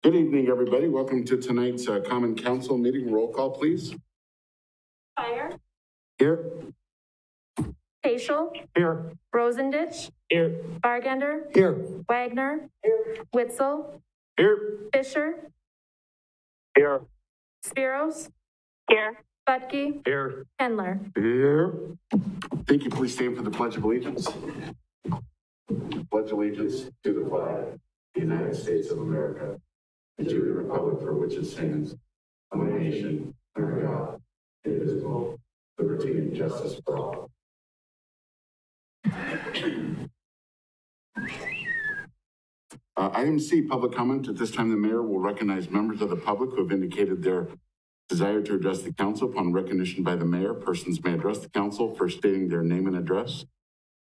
Good evening, everybody. Welcome to tonight's Common Council meeting. Roll call, please. Fire. Here. Facial. Here. Rosendich. Here. Bargender. Here. Wagner. Here. Witzel. Here. Fisher. Here. Spiros. Here. Butke. Here. Kendler. Here. Thank you. Please stand for the Pledge of Allegiance. Pledge allegiance to the flag of the United States of America and to the republic for which it stands, one nation, under God, indivisible, liberty and justice for all. Item C, public comment. At this time, the mayor will recognize members of the public who have indicated their desire to address the council. Upon recognition by the mayor, persons may address the council first stating their name and address.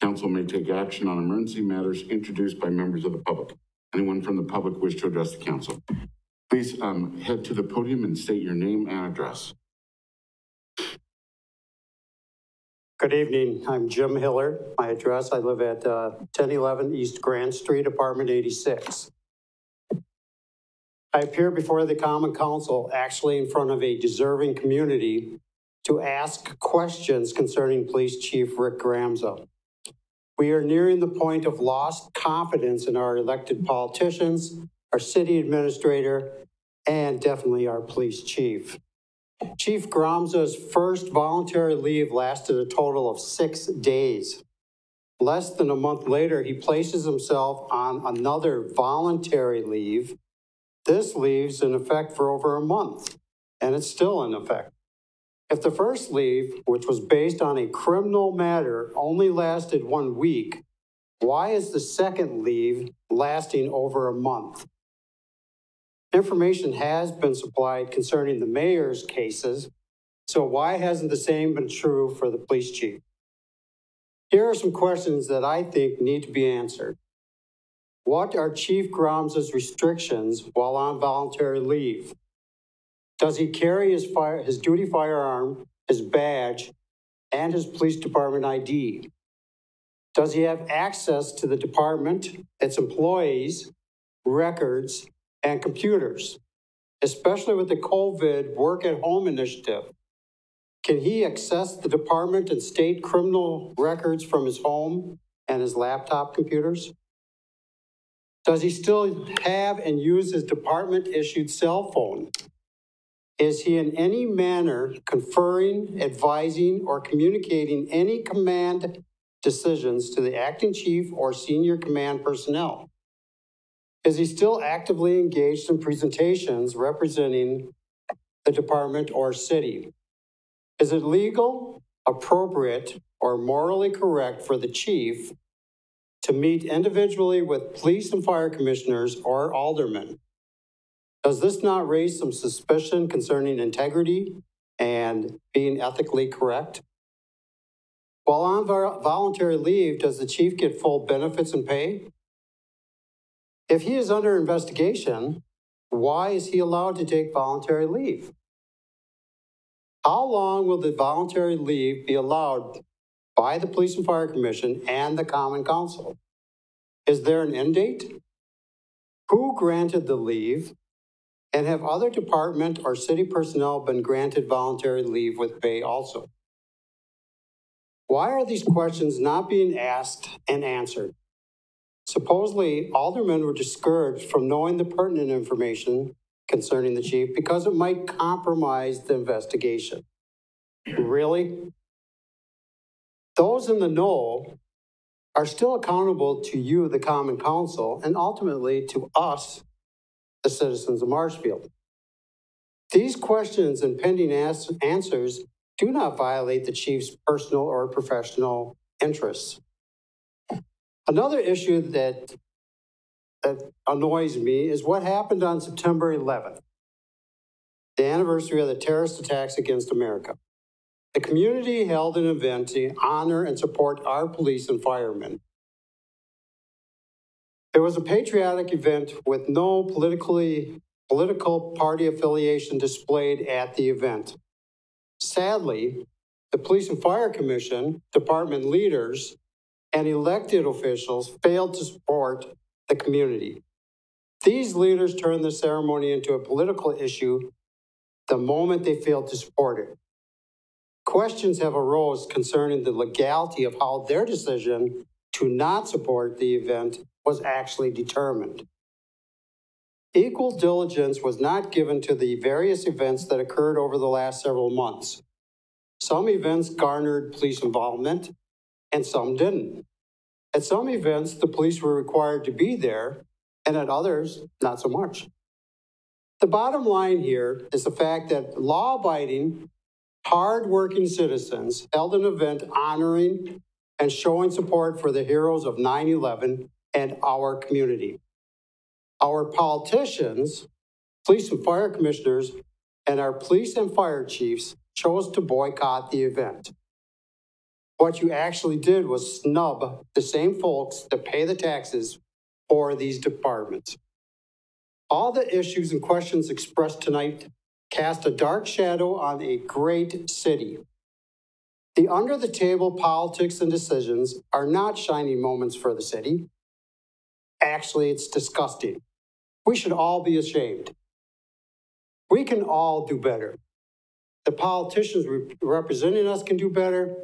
Council may take action on emergency matters introduced by members of the public. Anyone from the public wish to address the council, please head to the podium and state your name and address. Good evening. I'm Jim Hiller. My address, I live at 1011 East Grand Street, apartment 86. I appear before the Common Council, actually in front of a deserving community, to ask questions concerning Police Chief Rick Gramza. We are nearing the point of lost confidence in our elected politicians, our city administrator, and definitely our police chief. Chief Gramza's first voluntary leave lasted a total of 6 days. Less than a month later, he places himself on another voluntary leave. This leave's in effect for over a month, and it's still in effect. If the first leave, which was based on a criminal matter, only lasted 1 week, why is the second leave lasting over a month? Information has been supplied concerning the mayor's cases, so why hasn't the same been true for the police chief? Here are some questions that I think need to be answered. What are Chief Gramza's restrictions while on voluntary leave? Does he carry his duty firearm, his badge, and his police department ID? Does he have access to the department, its employees, records, and computers, especially with the COVID work at home initiative? Can he access the department and state criminal records from his home and his laptop computers? Does he still have and use his department-issued cell phone? Is he in any manner conferring, advising, or communicating any command decisions to the acting chief or senior command personnel? Is he still actively engaged in presentations representing the department or city? Is it legal, appropriate, or morally correct for the chief to meet individually with police and fire commissioners or aldermen? Does this not raise some suspicion concerning integrity and being ethically correct? While on voluntary leave, does the chief get full benefits and pay? If he is under investigation, why is he allowed to take voluntary leave? How long will the voluntary leave be allowed by the Police and Fire Commission and the Common Council? Is there an end date? Who granted the leave? And have other department or city personnel been granted voluntary leave with pay also? Why are these questions not being asked and answered? Supposedly, aldermen were discouraged from knowing the pertinent information concerning the chief because it might compromise the investigation. Really? Those in the know are still accountable to you, the Common Council, and ultimately to us, the citizens of Marshfield. These questions and pending answers do not violate the chief's personal or professional interests. Another issue that annoys me is what happened on September 11th, the anniversary of the terrorist attacks against America. The community held an event to honor and support our police and firemen. It was a patriotic event with no political party affiliation displayed at the event. Sadly, the Police and Fire Commission, department leaders, and elected officials failed to support the community. These leaders turned the ceremony into a political issue the moment they failed to support it. Questions have arose concerning the legality of how their decision to not support the event was actually determined. Equal diligence was not given to the various events that occurred over the last several months. Some events garnered police involvement, and some didn't. At some events, the police were required to be there, and at others, not so much. The bottom line here is the fact that law-abiding, hard-working citizens held an event honoring and showing support for the heroes of 9/11 and our community. Our politicians, police and fire commissioners, and our police and fire chiefs chose to boycott the event. What you actually did was snub the same folks that pay the taxes for these departments. All the issues and questions expressed tonight cast a dark shadow on a great city. The under-the-table politics and decisions are not shining moments for the city. Actually, it's disgusting. We should all be ashamed. We can all do better. The politicians representing us can do better.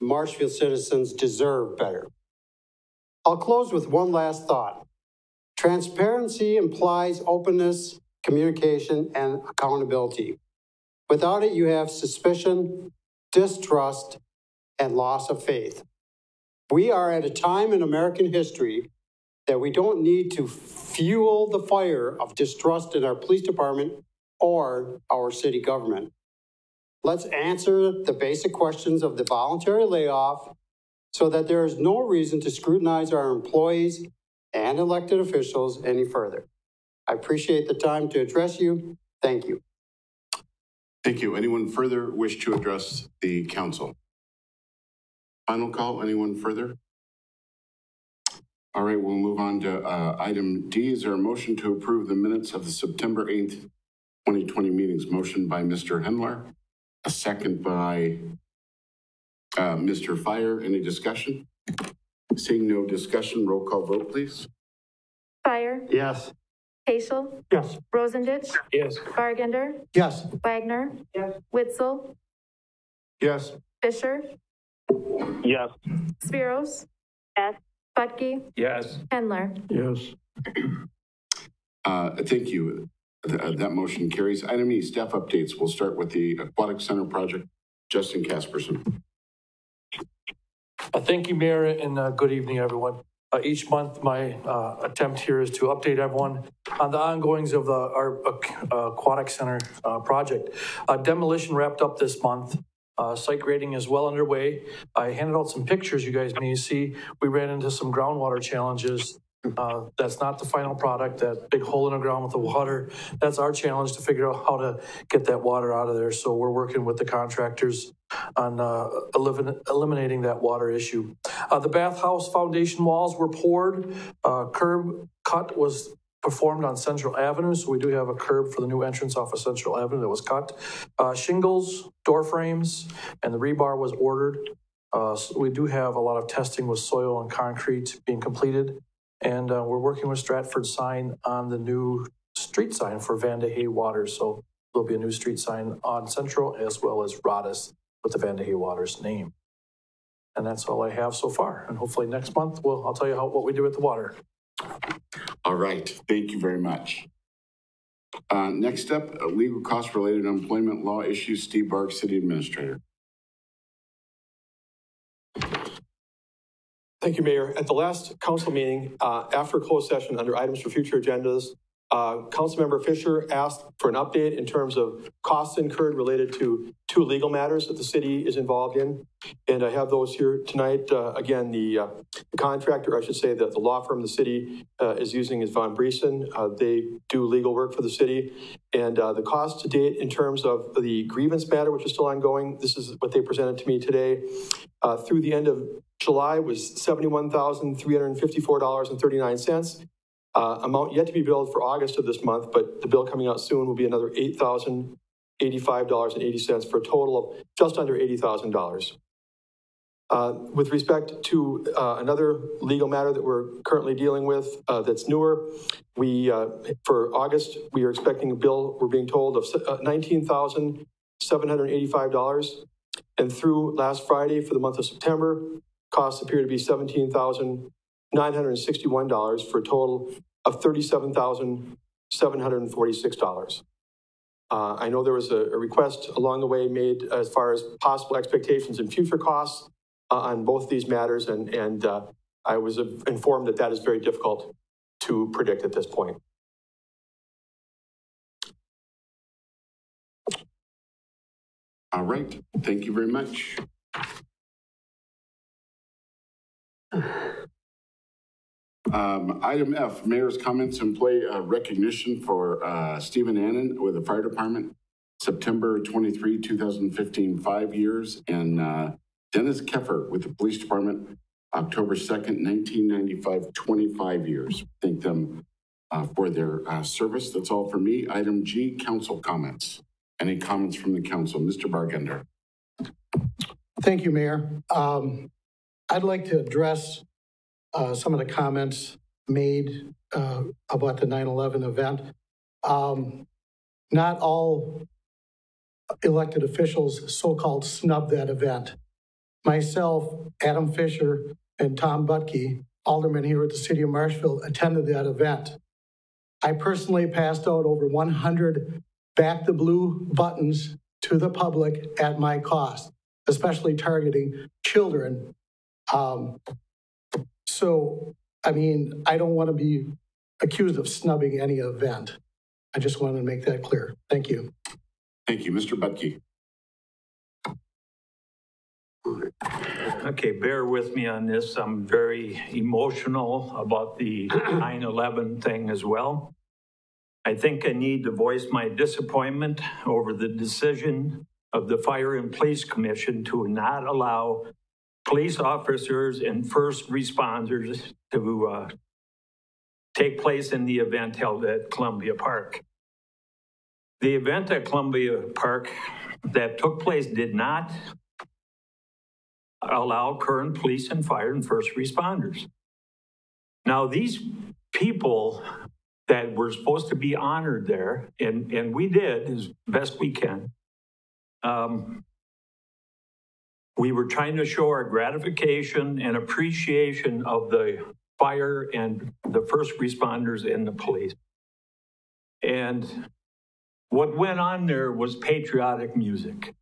Marshfield citizens deserve better. I'll close with one last thought. Transparency implies openness, communication, and accountability. Without it, you have suspicion, distrust, and loss of faith. We are at a time in American history that we don't need to fuel the fire of distrust in our police department or our city government. Let's answer the basic questions of the voluntary layoff so that there is no reason to scrutinize our employees and elected officials any further. I appreciate the time to address you. Thank you. Thank you. Anyone further wish to address the council? Final call, anyone further? All right, we'll move on to item D. Is there a motion to approve the minutes of the September 8th, 2020 meetings? Motion by Mr. Hendler, a second by Mr. Fire. Any discussion? Seeing no discussion, roll call vote, please. Fire. Yes. Paschal. Yes. Rosendich. Yes. Bargender. Yes. Wagner. Yes. Witzel. Yes. Fisher. Yes. Spiros. Yes. Butke. Yes. Hendler. Yes. Thank you. That motion carries. Item E, staff updates. We'll start with the Aquatic Center project. Justin Casperson. Thank you, Mayor, and good evening, everyone. Each month, my attempt here is to update everyone on the ongoings of our Aquatic Center project. Demolition wrapped up this month. Site grading is well underway. I handed out some pictures you guys may see. We ran into some groundwater challenges. That's not the final product, that big hole in the ground with the water. That's our challenge to figure out how to get that water out of there. So we're working with the contractors on eliminating that water issue. The bathhouse foundation walls were poured. Curb cut was performed on Central Avenue, so we do have a curb for the new entrance off of Central Avenue that was cut. Shingles, door frames, and the rebar was ordered. So we do have a lot of testing with soil and concrete being completed. And we're working with Stratford Sign on the new street sign for Van de Hey Waters. So there'll be a new street sign on Central as well as Rodis with the Van de Hey Waters name. And that's all I have so far. And hopefully next month, I'll tell you what we do with the water. All right. Thank you very much. Next up, legal costs related to employment law issues. Steve Barg, City Administrator. Thank you, Mayor. At the last council meeting, after closed session under items for future agendas, Councilmember Fisher asked for an update in terms of costs incurred related to 2 legal matters that the city is involved in. And I have those here tonight. Again, the contractor, I should say, the law firm the city is using is Von Briesen. They do legal work for the city. And the cost to date in terms of the grievance matter, which is still ongoing, this is what they presented to me today. Through the end of July was $71,354.39. Amount yet to be billed for August of this month, but the bill coming out soon will be another $8,085.80 for a total of just under $80,000. With respect to another legal matter that we're currently dealing with that's newer, for August, we are expecting a bill, we're being told, of $19,785. And through last Friday for the month of September, costs appear to be $17,961 for a total of $37,746. I know there was a request along the way made as far as possible expectations and future costs on both these matters, and I was informed that that is very difficult to predict at this point. All right, thank you very much. Item F, Mayor's comments, employee recognition for Stephen Annan with the Fire Department, September 23, 2015, 5 years, and Dennis Keffer with the Police Department, October 2nd, 1995, 25 years. Thank them for their service. That's all for me. Item G, Council Comments. Any comments from the Council? Mr. Bargender. Thank you, Mayor. I'd like to address some of the comments made about the 9/11 event. Not all elected officials so-called snubbed that event. Myself, Adam Fisher, and Tom Butke, alderman here at the city of Marshfield, attended that event. I personally passed out over 100 Back the Blue buttons to the public at my cost, especially targeting children. So, I mean, I don't want to be accused of snubbing any event. I just wanted to make that clear. Thank you. Thank you. Mr. Butke. Okay, bear with me on this. I'm very emotional about the 9/11 thing as well. I think I need to voice my disappointment over the decision of the Fire and Police Commission to not allow police officers and first responders to take place in the event held at Columbia Park. The event at Columbia Park that took place did not allow current police and fire and first responders. Now, these people that were supposed to be honored there, and we did as best we can, we were trying to show our gratification and appreciation of the fire and the first responders and the police. And what went on there was patriotic music.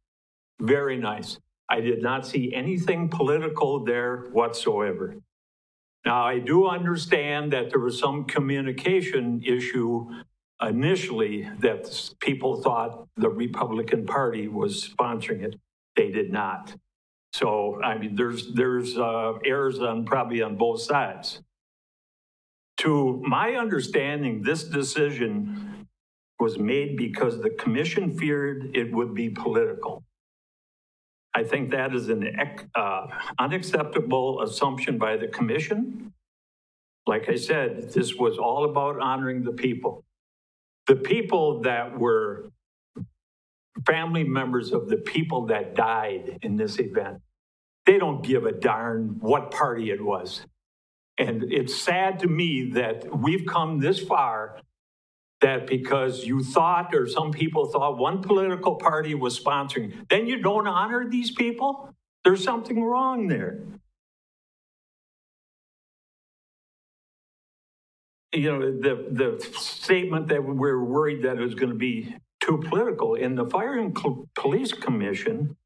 Very nice. I did not see anything political there whatsoever. Now, I do understand that there was some communication issue initially that people thought the Republican Party was sponsoring it. They did not. So, I mean, there's errors probably on both sides. To my understanding, this decision was made because the commission feared it would be political. I think that is an unacceptable assumption by the commission. Like I said, this was all about honoring the people. The people that were family members of the people that died in this event, they don't give a darn what party it was. And it's sad to me that we've come this far that because you thought, or some people thought, one political party was sponsoring, then you don't honor these people? There's something wrong there. You know, the statement that we're worried that it was going to be too political. In the Fire and Police Commission,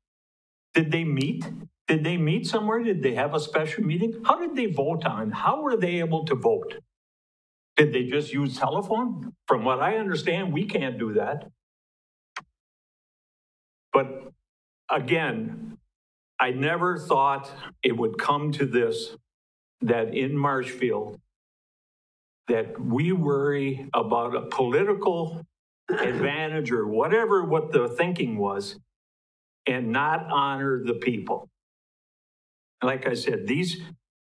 did they meet? Did they meet somewhere? Did they have a special meeting? How did they vote on? How were they able to vote? Did they just use telephone? From what I understand, we can't do that. But again, I never thought it would come to this, that in Marshfield, that we worry about a political advantage or whatever what the thinking was and not honor the people. Like I said, these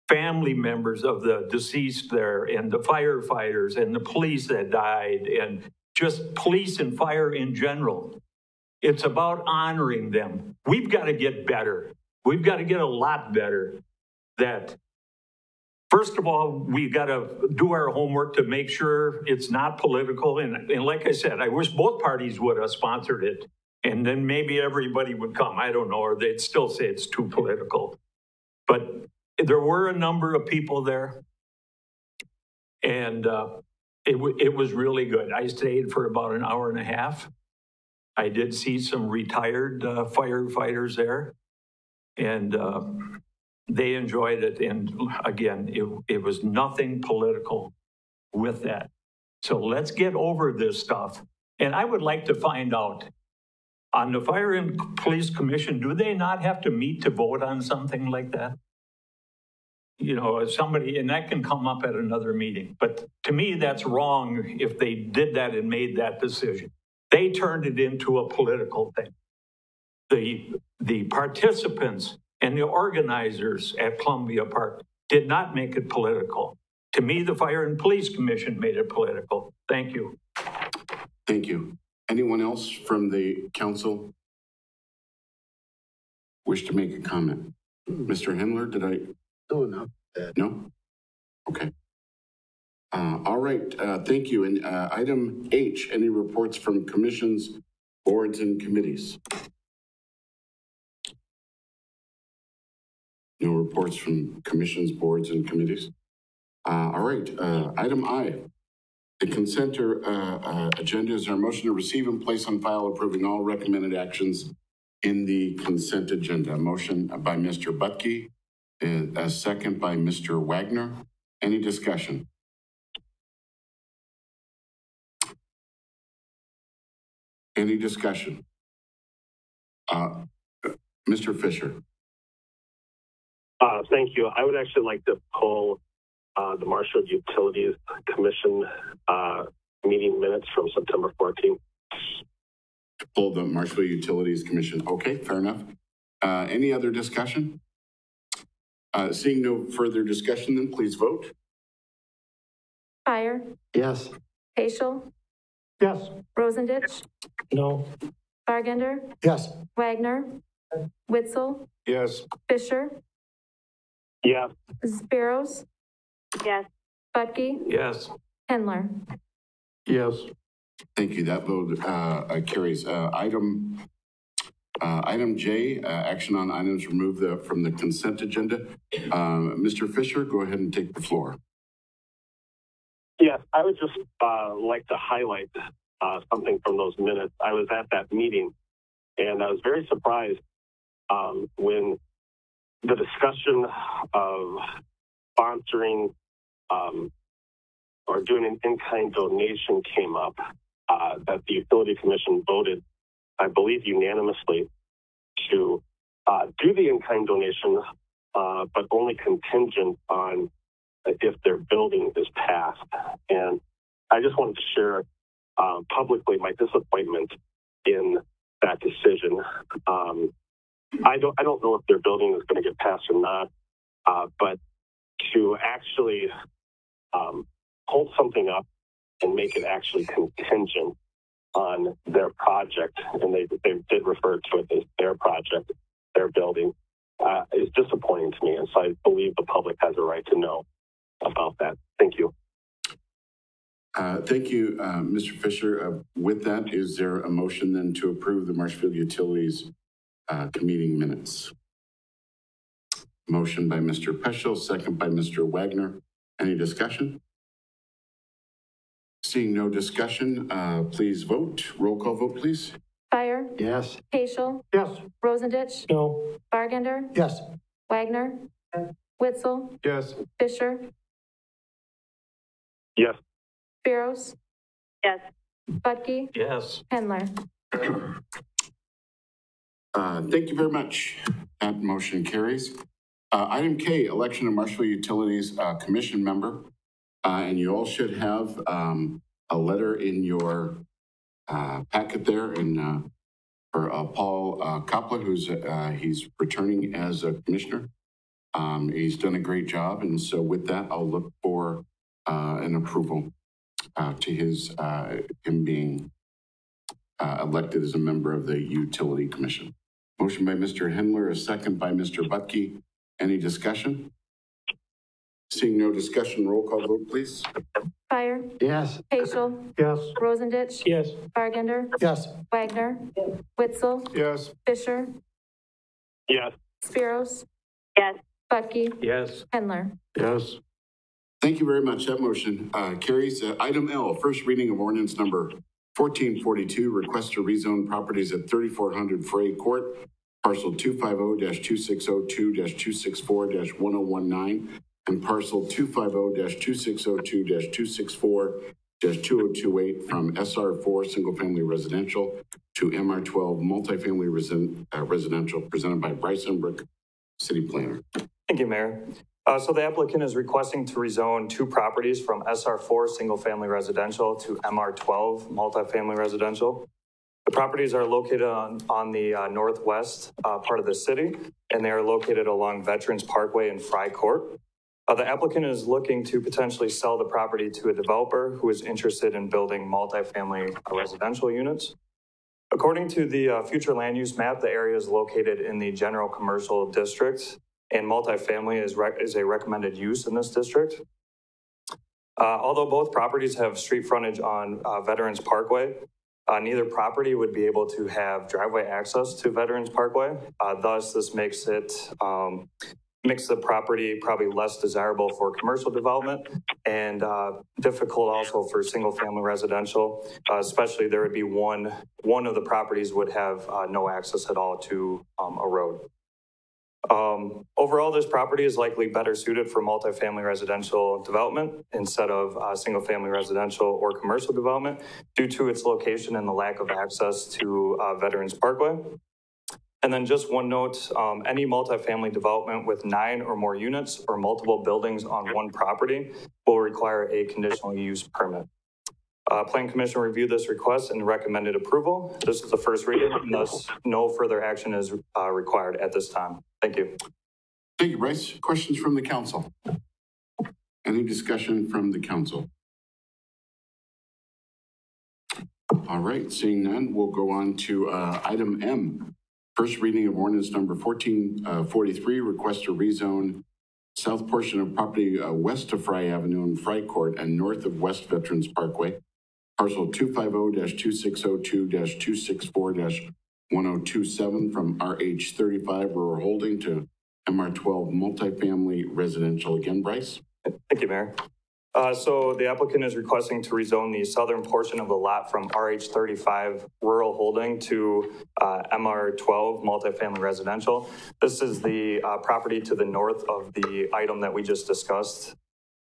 family members of the deceased there and the firefighters and the police that died and just police and fire in general. It's about honoring them. We've got to get better. we've got to get a lot better. That, first of all, we've got to do our homework to make sure it's not political. And like I said, I wish both parties would have sponsored it. And then maybe everybody would come. I don't know, or they'd still say it's too political. But there were a number of people there. And it was really good. I stayed for about an hour and a half. I did see some retired firefighters there. And they enjoyed it. And again, it was nothing political with that. So let's get over this stuff. And I would like to find out, on the Fire and Police Commission, do they not have to meet to vote on something like that? You know, somebody, and that can come up at another meeting. But to me, that's wrong if they did that and made that decision. They turned it into a political thing. The participants and the organizers at Columbia Park did not make it political. To me, the Fire and Police Commission made it political. Thank you. Thank you. Anyone else from the council wish to make a comment? Mr. Hendler, did I? No? Okay. All right, thank you. And item H, any reports from commissions, boards, and committees? No reports from commissions, boards, and committees? All right, item I. The consent agenda is our motion to receive and place on file approving all recommended actions in the consent agenda. A motion by Mr. Butke, a second by Mr. Wagner. Any discussion? Any discussion? Mr. Fisher. Thank you. I would actually like to pull the Marshfield Utilities Commission meeting minutes from September 14th. Pull the Marshfield Utilities Commission. Okay, fair enough. Any other discussion? Seeing no further discussion, then please vote. Fire, Yes. Paschal, Yes. Rosendich, No. Bargender, Yes. Wagner, Witzel, Yes. Fisher, Yes. Spiros, Yes. Butke, Yes. Hendler. Yes. Thank you. That vote carries. Item J, action on items removed from the consent agenda. Mr. Fisher, go ahead and take the floor. Yes, I would just like to highlight something from those minutes. I was at that meeting, and I was very surprised when the discussion of sponsoring or doing an in-kind donation came up, that the Utility Commission voted, I believe unanimously, to do the in-kind donation, but only contingent on if their building is passed. And I just wanted to share publicly my disappointment in that decision. I don't know if their building is going to get passed or not, but to actually hold something up and make it actually contingent on their project, and they did refer to it as their project, their building, is disappointing to me. And so I believe the public has a right to know about that. Thank you. Thank you, Mr. Fisher. With that, is there a motion then to approve the Marshfield Utilities meeting minutes? Motion by Mr. Peschel, second by Mr. Wagner. Any discussion? Seeing no discussion, please vote. Roll call vote, please. Fire, Yes. Paschal, Yes. Rosendich, No. Bargender, Yes. Wagner, Witzel, Yes. Fisher, Yes. Spiros, Yes. Butke, Yes. Hendler. Thank you very much. That motion carries. Item K, election of Marshfield Utilities Commission member. And you all should have a letter in your packet there, and for Paul Kopla, who's he's returning as a commissioner. He's done a great job, and so with that, I'll look for an approval to his him being elected as a member of the Utility Commission. Motion by Mr. Hendler, a second by Mr. Butke. Any discussion? Seeing no discussion, roll call vote, please. Fire, Yes. Paschal, Yes. Rosendich, Yes. Bargender, Yes. Wagner, Witzel, Yes. Fisher, Yes. Spiros, yes, Butke, Yes. Hendler. Yes. Thank you very much. That motion carries. Item L, first reading of ordinance number 1442, request to rezone properties at 3400 Frey Court, parcel 250-2602-264-1019, and parcel 250-2602-264-2028 from SR4 single-family residential to MR12 multifamily residential, presented by Bryce Embrook, City Planner. Thank you, Mayor. So the applicant is requesting to rezone two properties from SR4 single-family residential to MR12 multifamily residential. The properties are located on the northwest part of the city, and they are located along Veterans Parkway in Frey Court. The applicant is looking to potentially sell the property to a developer who is interested in building multifamily residential units. According to the future land use map, the area is located in the general commercial district, and multifamily is a recommended use in this district. Although both properties have street frontage on Veterans Parkway, neither property would be able to have driveway access to Veterans Parkway. Thus, this makes the property probably less desirable for commercial development and difficult also for single-family residential. Especially, there would be one of the properties would have no access at all to a road. Overall, this property is likely better suited for multifamily residential development instead of single-family residential or commercial development due to its location and the lack of access to Veterans Parkway. And then just one note, any multifamily development with 9 or more units or multiple buildings on one property will require a conditional use permit. Plan Commission reviewed this request and recommended approval. This is the first reading, and thus no further action is required at this time. Thank you. Thank you, Bryce. Questions from the council? Any discussion from the council? All right, seeing none, we'll go on to item M. First reading of ordinance number 1443, request to rezone south portion of property west of Frey Avenue and Frey Court and north of West Veterans Parkway, parcel 250-260-264-1027 from RH35 Rural Holding to MR12 multifamily residential. Again, Bryce. Thank you, Mayor. So the applicant is requesting to rezone the southern portion of the lot from RH35 Rural Holding to MR12 multifamily residential. This is the property to the north of the item that we just discussed.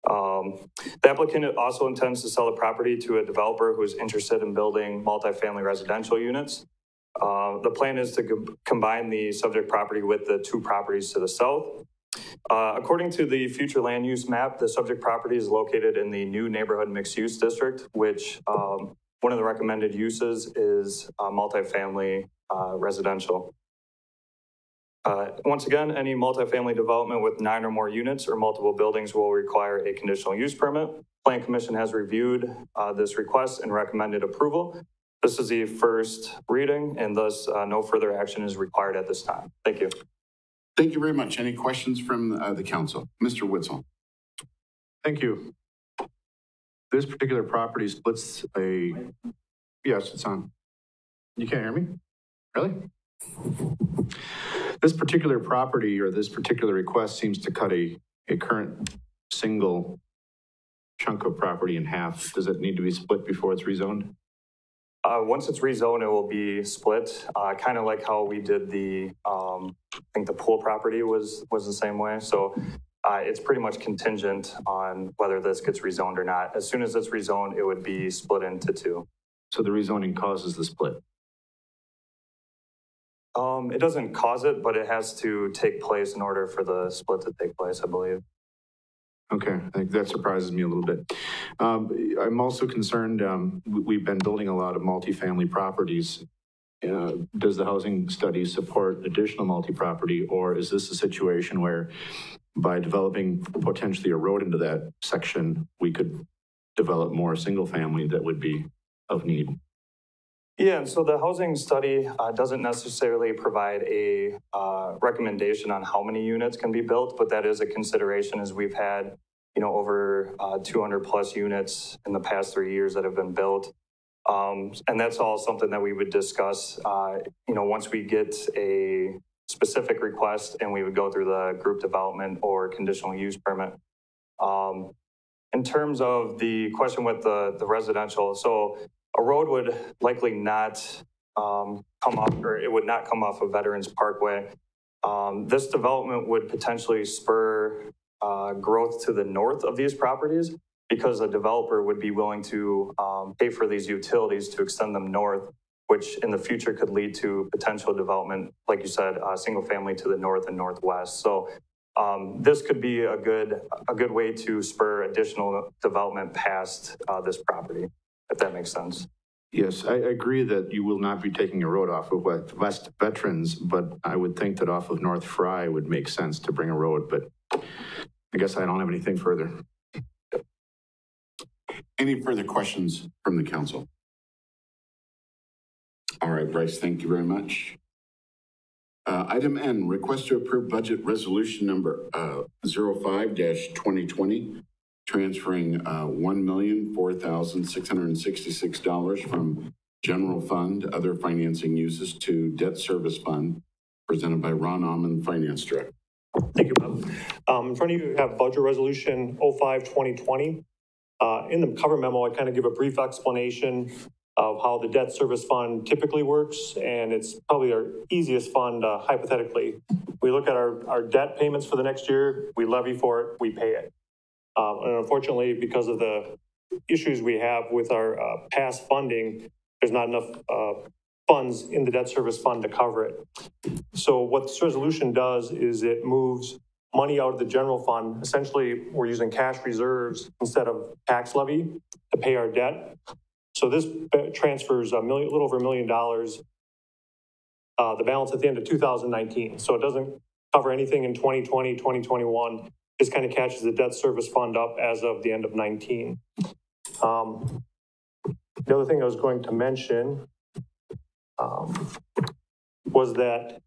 The applicant also intends to sell the property to a developer who is interested in building multifamily residential units. The plan is to combine the subject property with the two properties to the south. According to the future land use map, the subject property is located in the new neighborhood mixed use district, which one of the recommended uses is multifamily residential. Once again, any multifamily development with 9 or more units or multiple buildings will require a conditional use permit. Plan Commission has reviewed this request and recommended approval. This is the first reading, and thus no further action is required at this time. Thank you. Thank you very much. Any questions from the council? Mr. Witzel. Thank you. This particular property splits a, yes, it's on. You can't hear me? Really? This particular property or this particular request seems to cut a current single chunk of property in half. Does it need to be split before it's rezoned? Once it's rezoned, it will be split, kind of like how we did the, I think the pool property was the same way. So it's pretty much contingent on whether this gets rezoned or not. As soon as it's rezoned, it would be split into two. So the rezoning causes the split? It doesn't cause it, but it has to take place in order for the split to take place, I believe. Okay, I think that surprises me a little bit. I'm also concerned, we've been building a lot of multifamily properties. Does the housing study support additional multi-property, or is this a situation where by developing potentially a road into that section, we could develop more single family that would be of need? Yeah, and so the housing study doesn't necessarily provide a recommendation on how many units can be built, but that is a consideration as we've had, over 200 plus units in the past 3 years that have been built. And that's all something that we would discuss, once we get a specific request and we would go through the group development or conditional use permit. In terms of the question with the residential, so a road would likely not come off, or it would not come off of Veterans Parkway. This development would potentially spur growth to the north of these properties because a developer would be willing to pay for these utilities to extend them north, which in the future could lead to potential development, like you said, single family to the north and northwest. So this could be a good way to spur additional development past this property, if that makes sense. Yes, I agree that you will not be taking a road off of West Veterans, but I would think that off of North Frey would make sense to bring a road, but I guess I don't have anything further. Any further questions from the council? All right, Bryce, thank you very much. Item N, request to approve budget resolution number 05-2020, transferring $1,004,666 from general fund, other financing uses to debt service fund, presented by Ron Amman, Finance Director. Thank you, Bob. In front of you, you have budget resolution 05-2020. In the cover memo, I kind of give a brief explanation of how the debt service fund typically works, and it's probably our easiest fund hypothetically. We look at our debt payments for the next year, we levy for it, we pay it. And unfortunately, because of the issues we have with our past funding, there's not enough funds in the debt service fund to cover it. So what this resolution does is it moves money out of the general fund. Essentially, we're using cash reserves instead of tax levy to pay our debt. So this transfers a little over $1 million, the balance at the end of 2019. So it doesn't cover anything in 2020, 2021. This kind of catches the debt service fund up as of the end of 19. The other thing I was going to mention was that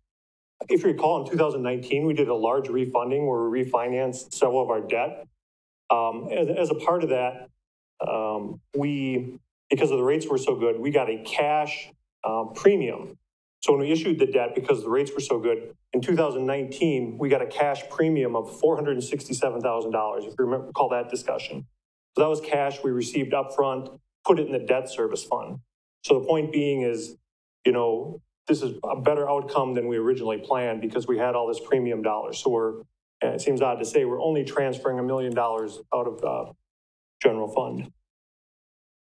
if you recall, in 2019, we did a large refunding where we refinanced several of our debt. As a part of that, because the rates were so good, we got a cash premium. So when we issued the debt, because the rates were so good, in 2019, we got a cash premium of $467,000, if you recall that discussion. So that was cash we received upfront, put it in the debt service fund. So the point being is, this is a better outcome than we originally planned because we had all this premium dollars. So it seems odd to say, we're only transferring $1 million out of the general fund.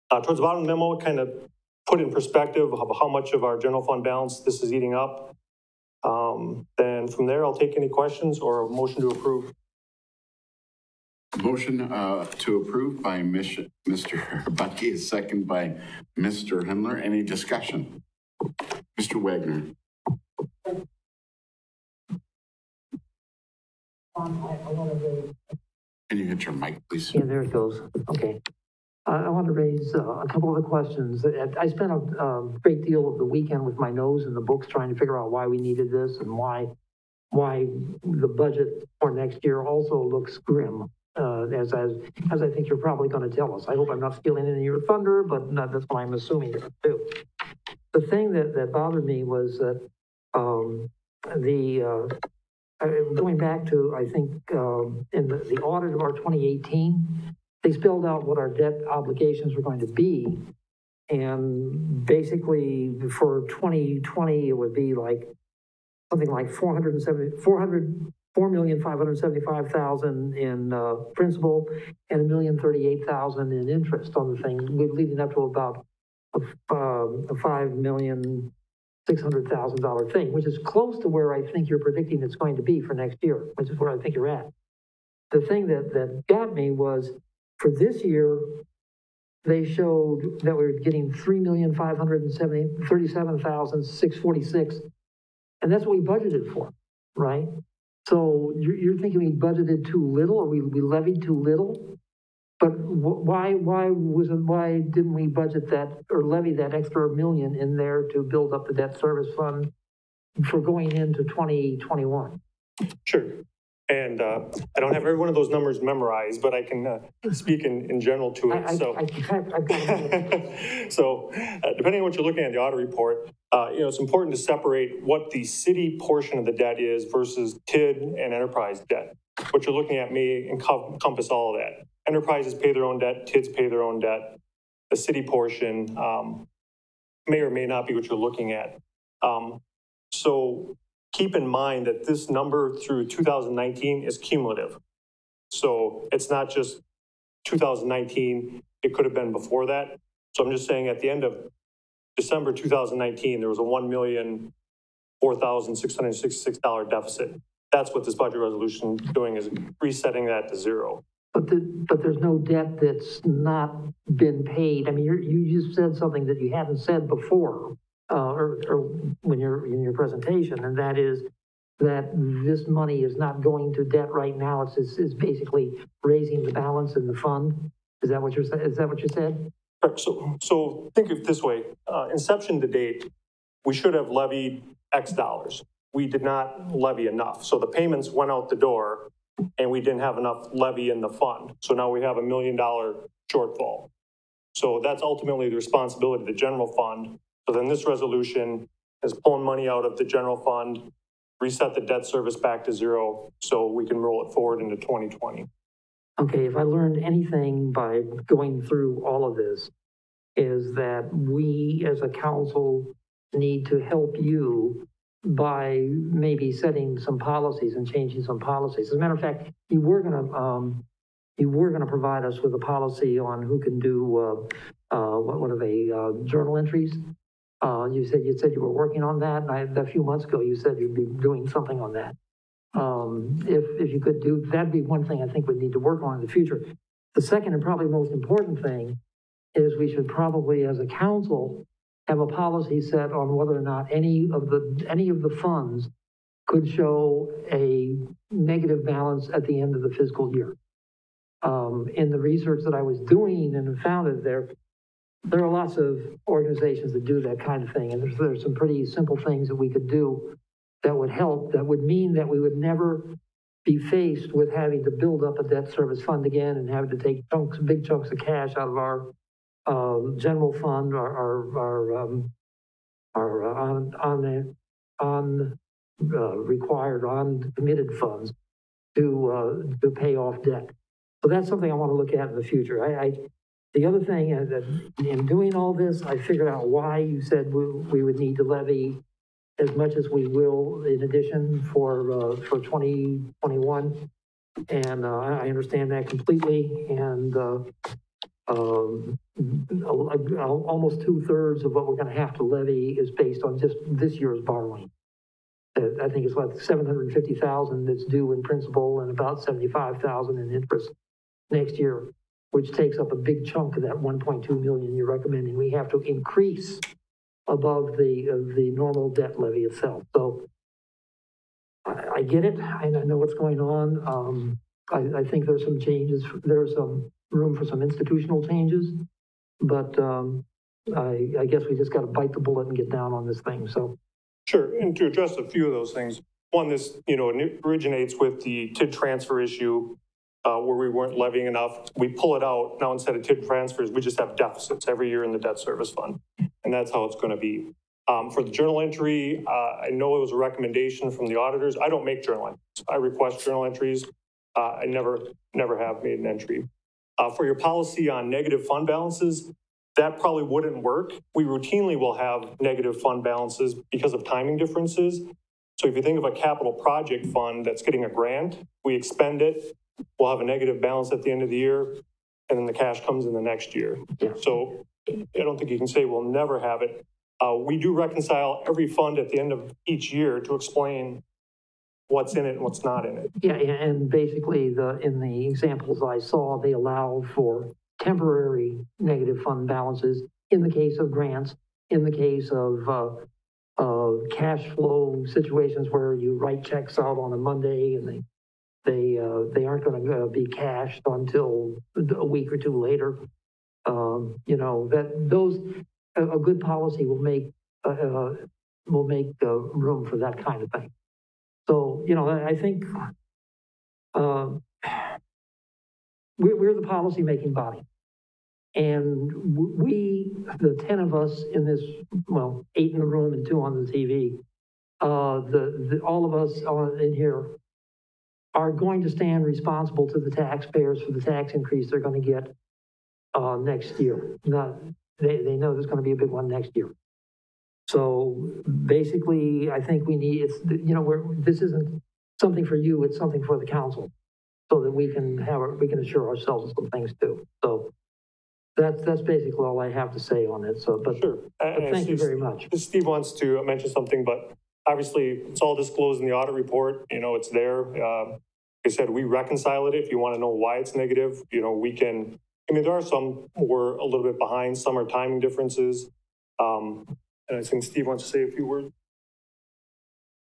Towards the bottom of the memo, kind of put in perspective of how much of our general fund balance this is eating up. Then from there, I'll take any questions or a motion to approve. Motion to approve by Mr. Bucky, second by Mr. Hindler. Any discussion? Mr. Wagner. Can you hit your mic, please? Yeah, there it goes. Okay. I want to raise a couple of the questions. I spent a great deal of the weekend with my nose in the books trying to figure out why we needed this and why the budget for next year also looks grim, as I think you're probably going to tell us. I hope I'm not stealing any of your thunder, but that's what I'm assuming you're going to do. The thing that bothered me was that going back to, I think, in the audit of our 2018, they spelled out what our debt obligations were going to be. And basically for 2020, it would be like something like $4,575,000 in principal and $1,038,000 in interest on the thing, leading up to about a $5,600,000 thing, which is close to where I think you're predicting it's going to be for next year, which is where I think you're at. The thing that got me was, for this year, they showed that we were getting $3,537,646, and that's what we budgeted for, right? So you're thinking we budgeted too little, or we levied too little? But why didn't we budget that or levy that extra $1 million in there to build up the debt service fund for going into 2021? Sure. And I don't have every one of those numbers memorized, but I can speak in general to it. So depending on what you're looking at in the audit report, it's important to separate what the city portion of the debt is versus TID and enterprise debt. What you're looking at may encompass all of that. Enterprises pay their own debt, TIDs pay their own debt. The city portion may or may not be what you're looking at. So keep in mind that this number through 2019 is cumulative. So it's not just 2019, it could have been before that. So I'm just saying at the end of December 2019, there was a $1,004,666 deficit. That's what this budget resolution is doing, is resetting that to zero. But there's no debt that's not been paid. I mean, you just said something that you hadn't said before, or when you're in your presentation, and that is that this money is not going to debt right now. It's basically raising the balance in the fund. Is that what you said? So think of it this way: inception to date, we should have levied X dollars. We did not levy enough, so the payments went out the door, and we didn't have enough levy in the fund. So now we have $1 million shortfall. So that's ultimately the responsibility of the general fund. So then this resolution is pulling money out of the general fund, reset the debt service back to zero, so we can roll it forward into 2020. Okay, if I learned anything by going through all of this, is that we as a council need to help you by maybe setting some policies and changing some policies. As a matter of fact, you were gonna provide us with a policy on who can do what are they, journal entries. You said you were working on that, and a few months ago you said you'd be doing something on that. If you could do, that'd be one thing I think we need to work on in the future. The second and probably most important thing is we should probably, as a council, have a policy set on whether or not any of the funds could show a negative balance at the end of the fiscal year. In the research that I was doing and found that there are lots of organizations that do that kind of thing, and there's some pretty simple things that we could do that would help, that would mean that we would never be faced with having to build up a debt service fund again and having to take big chunks of cash out of our general fund, required committed funds to pay off debt. So that's something I want to look at in the future. The other thing is that in doing all this, I figured out why you said we would need to levy as much as we will in addition for 2021, and I understand that completely. And almost 2/3 of what we're going to have to levy is based on just this year's borrowing. I think it's like $750,000 that's due in principal and about $75,000 in interest next year, which takes up a big chunk of that $1.2 million you're recommending we have to increase above the normal debt levy itself. So I get it, and I know what's going on. I think there's some changes. There's some room for some institutional changes, but I guess we just got to bite the bullet and get down on this thing. So sure, and to address a few of those things, one, this it originates with the TID transfer issue, where we weren't levying enough. We pull it out now. Instead of TID transfers, we just have deficits every year in the debt service fund, and that's how it's going to be. For the journal entry, I know it was a recommendation from the auditors. I don't make journal entries. I request journal entries. I never have made an entry. For your policy on negative fund balances, that probably wouldn't work. We routinely will have negative fund balances because of timing differences. So if you think of a capital project fund that's getting a grant, we expend it, we'll have a negative balance at the end of the year, and then the cash comes in the next year. Yeah. So I don't think you can say we'll never have it. We do reconcile every fund at the end of each year to explain what's in it and what's not in it. Yeah, and basically in the examples I saw, they allow for temporary negative fund balances in the case of grants, in the case of cash flow situations where you write checks out on a Monday and they They aren't going to be cashed until a week or two later. You know, a good policy will make room for that kind of thing. So, you know, I think we're the policy-making body. And we, the 10 of us in this, well, 8 in the room and 2 on the TV, all of us in here are going to stand responsible to the taxpayers for the tax increase they're going to get next year. They know there's going to be a big one next year. So basically, I think we need, you know, this isn't something for you, it's something for the council, so that we can assure ourselves of some things too. So that's basically all I have to say on it. So, but, sure. But thank you very much. Steve wants to mention something, but obviously it's all disclosed in the audit report. You know, it's there. Like I said, we reconcile it. If you want to know why it's negative, you know, we can. I mean, there are some we're a little bit behind. Some are timing differences. And I think Steve wants to say a few words.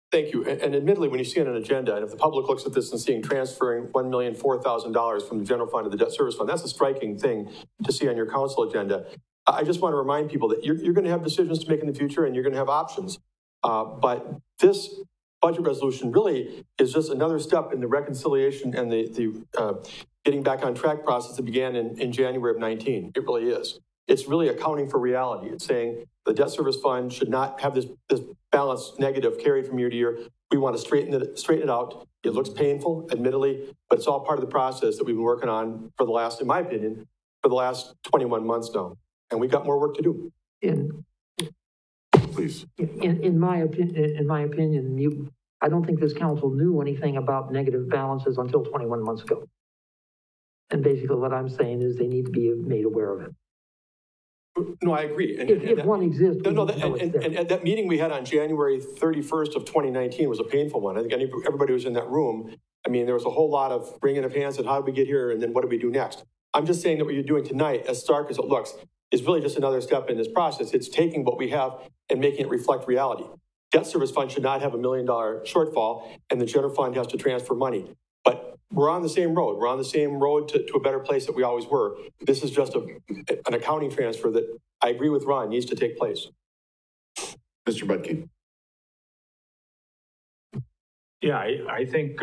Thank you. And admittedly, when you see it on an agenda, and if the public looks at this and seeing transferring $1,004,000 from the general fund to the debt service fund, that's a striking thing to see on your council agenda. I just want to remind people that you're going to have decisions to make in the future, and you're going to have options. But this budget resolution really is just another step in the reconciliation and the getting back on track process that began in January of 19. It really is. It's really accounting for reality. It's saying the debt service fund should not have this balance negative carried from year to year. We want to straighten it out. It looks painful, admittedly, but it's all part of the process that we've been working on for the last, in my opinion, for the last 21 months now. And we've got more work to do. Please. In my opinion, I don't think this council knew anything about negative balances until 21 months ago. And basically what I'm saying is they need to be made aware of it. No, I agree. And, if one exists. And that meeting we had on January 31st of 2019 was a painful one. I think everybody was in that room. I mean, there was a whole lot of wringing of hands and how did we get here and then what do we do next? I'm just saying that what you're doing tonight, as stark as it looks, is really just another step in this process. It's taking what we have and making it reflect reality. Debt service fund should not have $1 million shortfall and the general fund has to transfer money. But we're on the same road. We're on the same road to a better place that we always were. This is just an accounting transfer that I agree with Ron needs to take place. Mr. Budke. Yeah, I think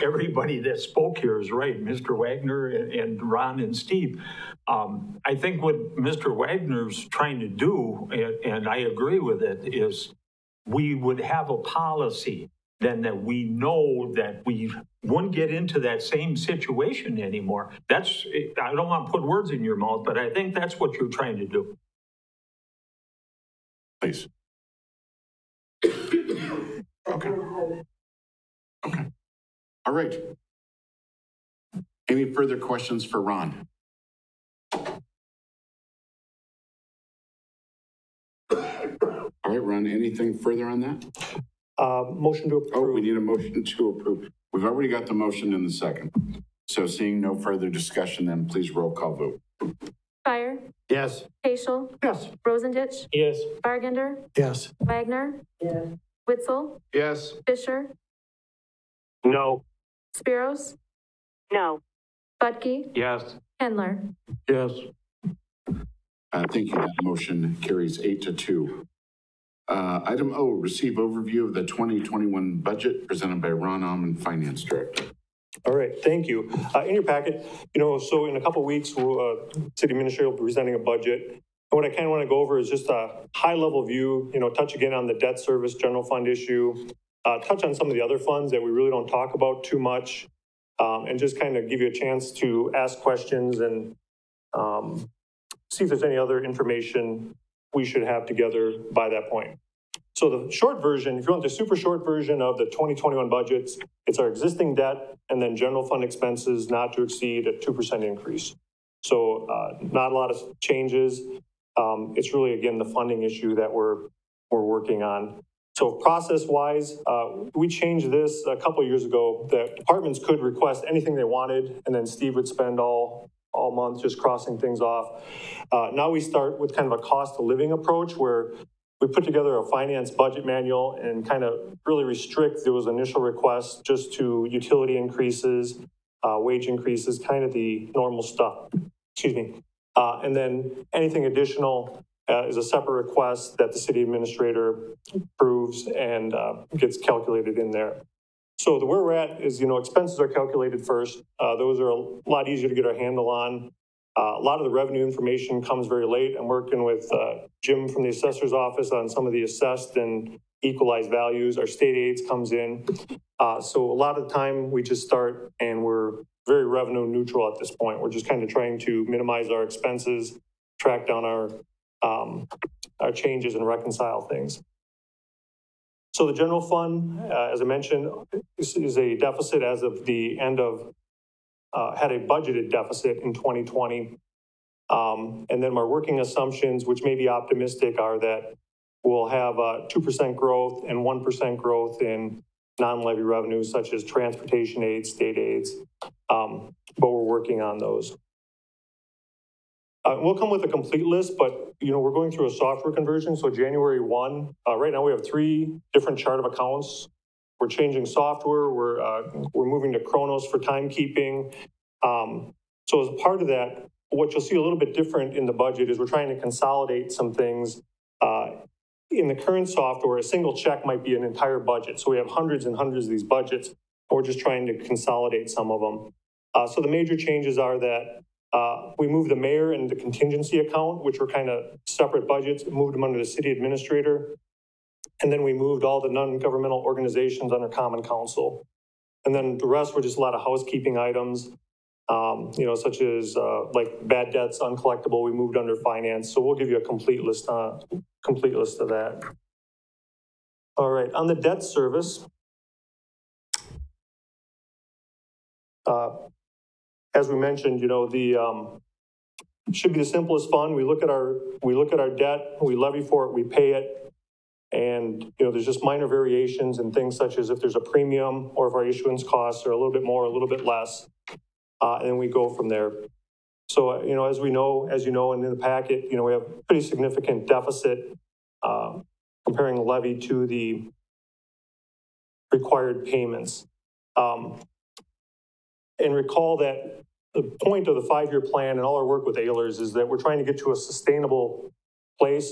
everybody that spoke here is right. Mr. Wagner and Ron and Steve. I think what Mr. Wagner's trying to do, and I agree with it, is we would have a policy then that we know that we wouldn't get into that same situation anymore. I don't want to put words in your mouth, but I think that's what you're trying to do. Please. Okay. All right. Any further questions for Ron? All right, Ron, anything further on that? Motion to approve. Oh, we need a motion to approve. We've already got the motion in the second. So seeing no further discussion, then please roll call vote. Fire. Yes. Paschal. Yes. Rosendich. Yes. Bargender. Yes. Wagner. Yes. Witzel. Yes. Fisher. No. Spiros. No. Budke. Yes. Kendler. Yes. Thank you. That motion carries 8-2. Item O, receive overview of the 2021 budget presented by Ron Ahman, Finance Director. All right, thank you. In your packet, so in a couple of weeks, City Administrator will be presenting a budget. And what I kind of want to go over is just a high-level view, touch again on the debt service general fund issue, touch on some of the other funds that we really don't talk about too much, and just kind of give you a chance to ask questions and see if there's any other information we should have together by that point. So the short version, if you want the super short version of the 2021 budgets, it's our existing debt and then general fund expenses not to exceed a 2% increase. So not a lot of changes. It's really, again, the funding issue that we're working on. So process-wise, we changed this a couple of years ago that departments could request anything they wanted, and then Steve would spend all month just crossing things off. Now we start with kind of a cost of living approach where we put together a finance budget manual and kind of really restrict those initial requests just to utility increases, wage increases, kind of the normal stuff. Excuse me. And then anything additional is a separate request that the city administrator approves and gets calculated in there. So where we're at is, expenses are calculated first. Those are a lot easier to get our handle on. A lot of the revenue information comes very late. I'm working with Jim from the assessor's office on some of the assessed and equalized values. Our state aids comes in. So a lot of the time we just start and we're very revenue neutral at this point. We're just kind of trying to minimize our expenses, track down our changes and reconcile things. So the general fund, as I mentioned, is a deficit as of the end of, had a budgeted deficit in 2020. And then our working assumptions, which may be optimistic, are that we'll have 2% growth and 1% growth in non-levy revenues such as transportation aids, state aids, but we're working on those. We'll come with a complete list, but we're going through a software conversion. So January 1, right now we have 3 different chart of accounts. We're changing software. We're moving to Kronos for timekeeping. So as a part of that, what you'll see a little bit different in the budget is we're trying to consolidate some things. In the current software, a single check might be an entire budget. So we have hundreds and hundreds of these budgets. We're just trying to consolidate some of them. So the major changes are that we moved the mayor and the contingency account, which were kind of separate budgets, moved them under the city administrator. And then we moved all the non-governmental organizations under common council. And then the rest were just a lot of housekeeping items, such as like bad debts, uncollectible, we moved under finance. So we'll give you a complete list of that. All right, on the debt service, as we mentioned, should be the simplest fund. We look at our debt, we levy for it, we pay it. And, there's just minor variations and things such as if there's a premium or if our issuance costs are a little bit more, a little bit less, and then we go from there. So, as you know, and in the packet, we have a pretty significant deficit comparing the levy to the required payments. And recall that the point of the 5-year plan and all our work with Ehlers is that we're trying to get to a sustainable place.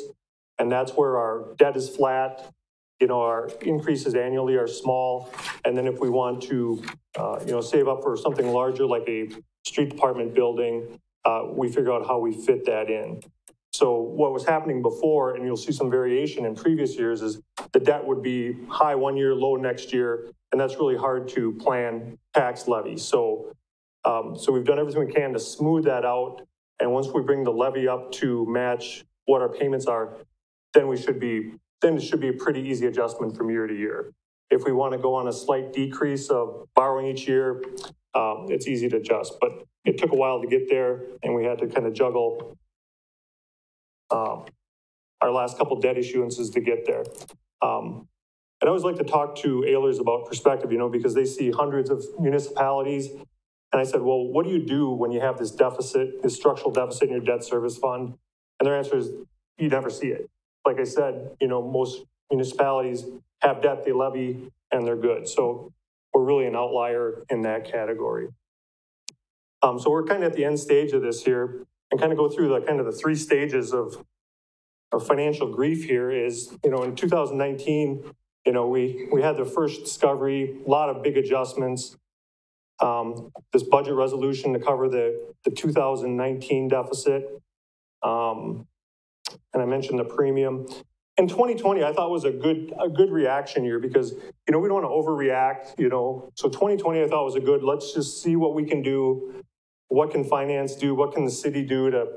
And that's where our debt is flat, our increases annually are small. And then if we want to, save up for something larger like a street department building, we figure out how we fit that in. So what was happening before, and you'll see some variation in previous years, is the debt would be high one year, low next year. And that's really hard to plan tax levies. So we've done everything we can to smooth that out. And once we bring the levy up to match what our payments are, then it should be a pretty easy adjustment from year to year. If we want to go on a slight decrease of borrowing each year, it's easy to adjust. But it took a while to get there, and we had to kind of juggle our last couple debt issuances to get there. I'd always like to talk to Ehlers about perspective, because they see hundreds of municipalities. And I said, well, what do you do when you have this deficit, this structural deficit in your debt service fund? And their answer is, you never see it. Like I said, most municipalities have debt, they levy, and they're good. So we're really an outlier in that category. So we're kind of at the end stage of this here, and kind of go through the 3 stages of financial grief here is, in 2019, we had the first discovery, a lot of big adjustments. This budget resolution to cover the 2019 deficit. And I mentioned the premium. In 2020, I thought was a good reaction year because, we don't want to overreact, So 2020, I thought was let's just see what we can do. What can finance do? What can the city do to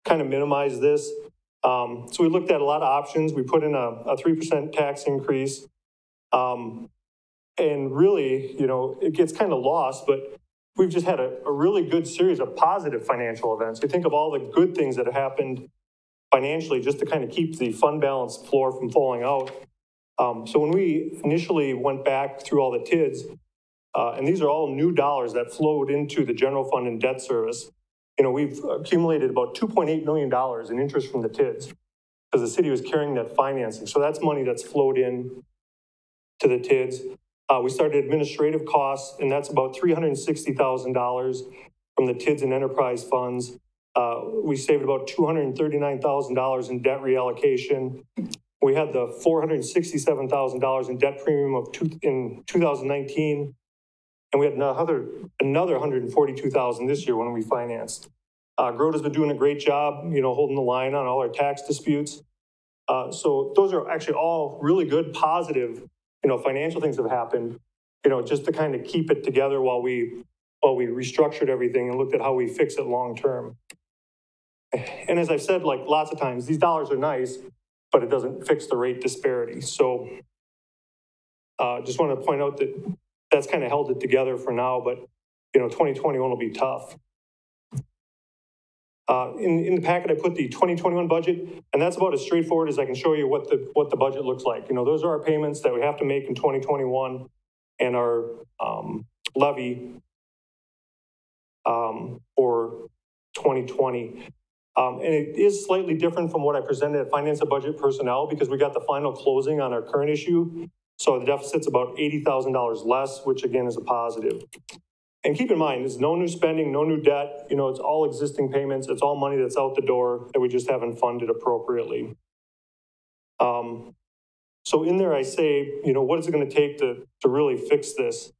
kind of minimize this? So we looked at a lot of options. We put in a 3% tax increase. And really, it gets kind of lost, but we've just had a really good series of positive financial events. You think of all the good things that have happened financially just to kind of keep the fund balance floor from falling out. So when we initially went back through all the TIDs, and these are all new dollars that flowed into the general fund and debt service, we've accumulated about $2.8 million in interest from the TIDs. because the city was carrying that financing. So that's money that's flowed in to the TIDs. We started administrative costs, and that's about $360,000 from the TIDs and enterprise funds. We saved about $239,000 in debt reallocation. We had the $467,000 in debt premium in 2019, and we had another $142,000 this year when we financed. Grota's been doing a great job, holding the line on all our tax disputes. So those are actually all really good, positive, financial things have happened, just to kind of keep it together while we restructured everything and looked at how we fix it long term. And as I've said, like lots of times, these dollars are nice, but it doesn't fix the rate disparity. So just want to point out that that's kind of held it together for now, but 2021 will be tough. In the packet, I put the 2021 budget, and that's about as straightforward as I can show you what the budget looks like. Those are our payments that we have to make in 2021 and our levy for 2020. And it is slightly different from what I presented at Finance and Budget Personnel because we got the final closing on our current issue. So the deficit's about $80,000 less, which again is a positive. And keep in mind, there's no new spending, no new debt. It's all existing payments. It's all money that's out the door that we just haven't funded appropriately. So in there I say, what is it going to take to really fix this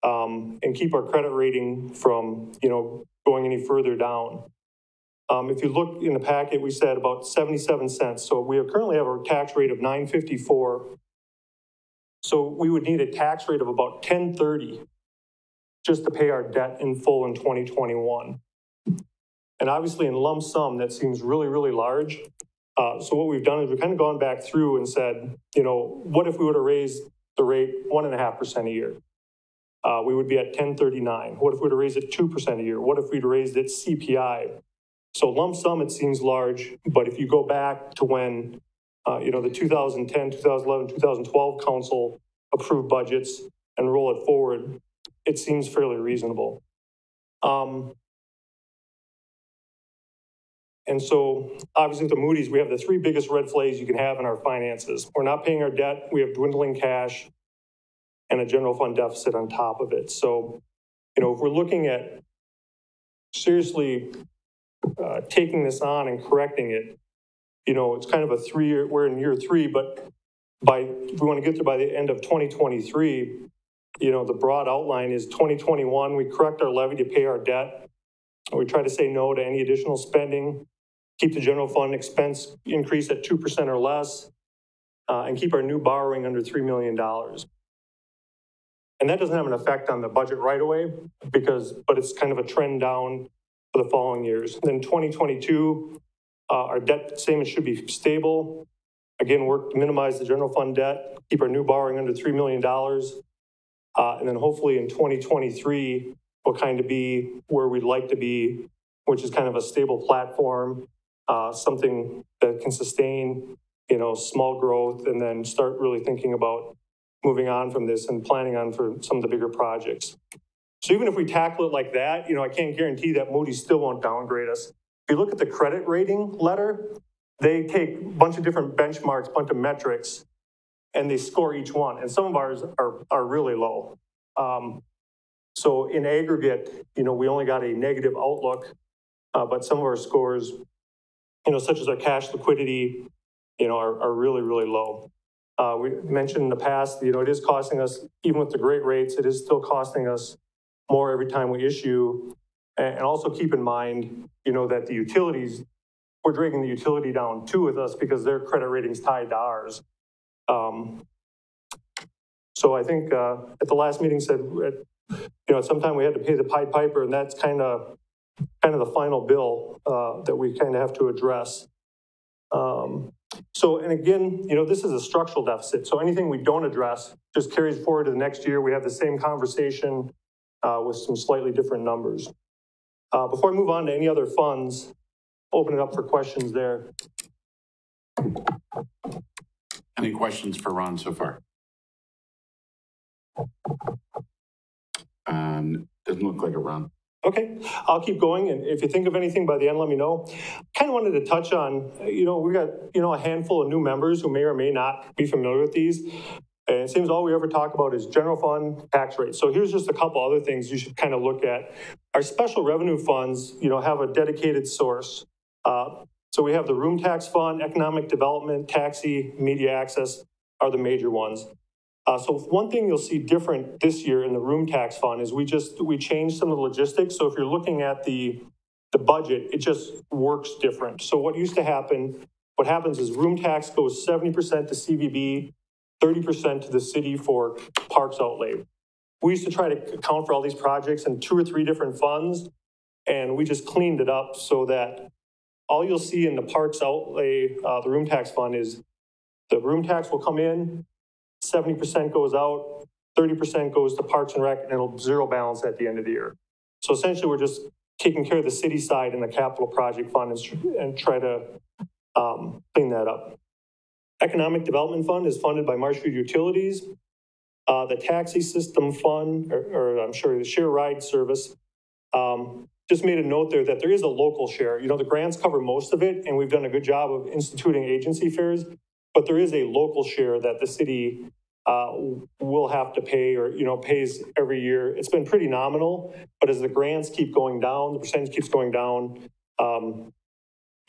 and keep our credit rating from, going any further down? If you look in the packet, we said about 77 cents. So we currently have a tax rate of $9.54. So we would need a tax rate of about $10.30 just to pay our debt in full in 2021. And obviously in lump sum, that seems really, really large. So what we've done is we've kind of gone back through and said, what if we would have raised the rate 1.5% a year? We would be at $10.39. What if we would have raised it 2% a year? What if we'd raised it CPI? So lump sum, it seems large, but if you go back to when, the 2010, 2011, 2012 council approved budgets and roll it forward, it seems fairly reasonable. And so obviously with the Moody's, we have the three biggest red flags you can have in our finances. We're not paying our debt, we have dwindling cash, and a general fund deficit on top of it. So, if we're looking at seriously taking this on and correcting it, it's kind of a 3-year, we're in year 3, but if we want to get there by the end of 2023, the broad outline is 2021, we correct our levy to pay our debt. We try to say no to any additional spending, keep the general fund expense increase at 2% or less, and keep our new borrowing under $3 million. And that doesn't have an effect on the budget right away, but it's kind of a trend down for the following years. Then 2022, our debt statement should be stable. Again, work to minimize the general fund debt, keep our new borrowing under $3 million. And then hopefully in 2023, we'll kind of be where we'd like to be, which is kind of a stable platform, something that can sustain, small growth, and then start really thinking about moving on from this and planning on for some of the bigger projects. So even if we tackle it like that, I can't guarantee that Moody's still won't downgrade us. If you look at the credit rating letter, they take a bunch of different benchmarks, a bunch of metrics, and they score each one. And some of ours are really low. So in aggregate, we only got a negative outlook, but some of our scores, such as our cash liquidity, are really, really low. We mentioned in the past, it is costing us, even with the great rates, it is still costing us more every time we issue. And also keep in mind, that the utilities, we're dragging the utility down too with us because their credit rating's tied to ours. So I think at the last meeting said, at some time we had to pay the Pied Piper, and that's kind of the final bill that we kind of have to address. So, and again, this is a structural deficit. So anything we don't address just carries forward to the next year. We have the same conversation with some slightly different numbers. Before I move on to any other funds, open it up for questions there. Any questions for Ron so far? Doesn't look like a Ron. Okay, I'll keep going, and if you think of anything by the end, let me know. Kind of wanted to touch on, we got, a handful of new members who may or may not be familiar with these. And it seems all we ever talk about is general fund tax rates. So here's just a couple other things you should kind of look at. Our special revenue funds, have a dedicated source. So we have the room tax fund, economic development, taxi, media access are the major ones. So one thing you'll see different this year in the room tax fund is we changed some of the logistics. So if you're looking at the budget, it just works different. So what happens is room tax goes 70% to CVB, 30% to the city for parks outlay. We used to try to account for all these projects in 2 or 3 different funds, and we just cleaned it up so that all you'll see in the parks outlay, the room tax fund, is the room tax will come in, 70% goes out, 30% goes to Parks and Rec, and it'll zero balance at the end of the year. So essentially, we're just taking care of the city side in the capital project fund and try to clean that up. Economic Development Fund is funded by Marshfield Utilities. The Taxi System Fund, the Share Ride Service, just made a note there that there is a local share. The grants cover most of it, and we've done a good job of instituting agency fares. But there is a local share that the city will have to pay or, pays every year. It's been pretty nominal, but as the grants keep going down, the percentage keeps going down,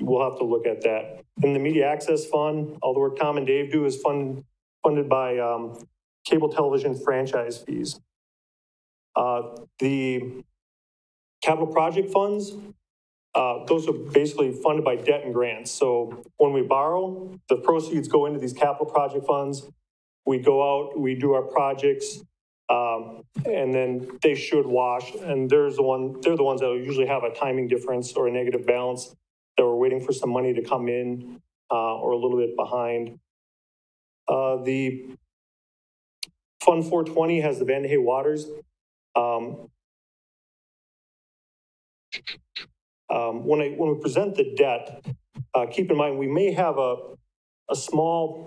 we'll have to look at that. And the Media Access Fund, all the work Tom and Dave do is funded by cable television franchise fees. The capital project funds, those are basically funded by debt and grants. So when we borrow, the proceeds go into these capital project funds. We go out, we do our projects, and then they should wash. And they're the ones that will usually have a timing difference or a negative balance that we're waiting for some money to come in or a little bit behind. The Fund 420 has the Van de Hey Waters. When we present the debt, keep in mind we may have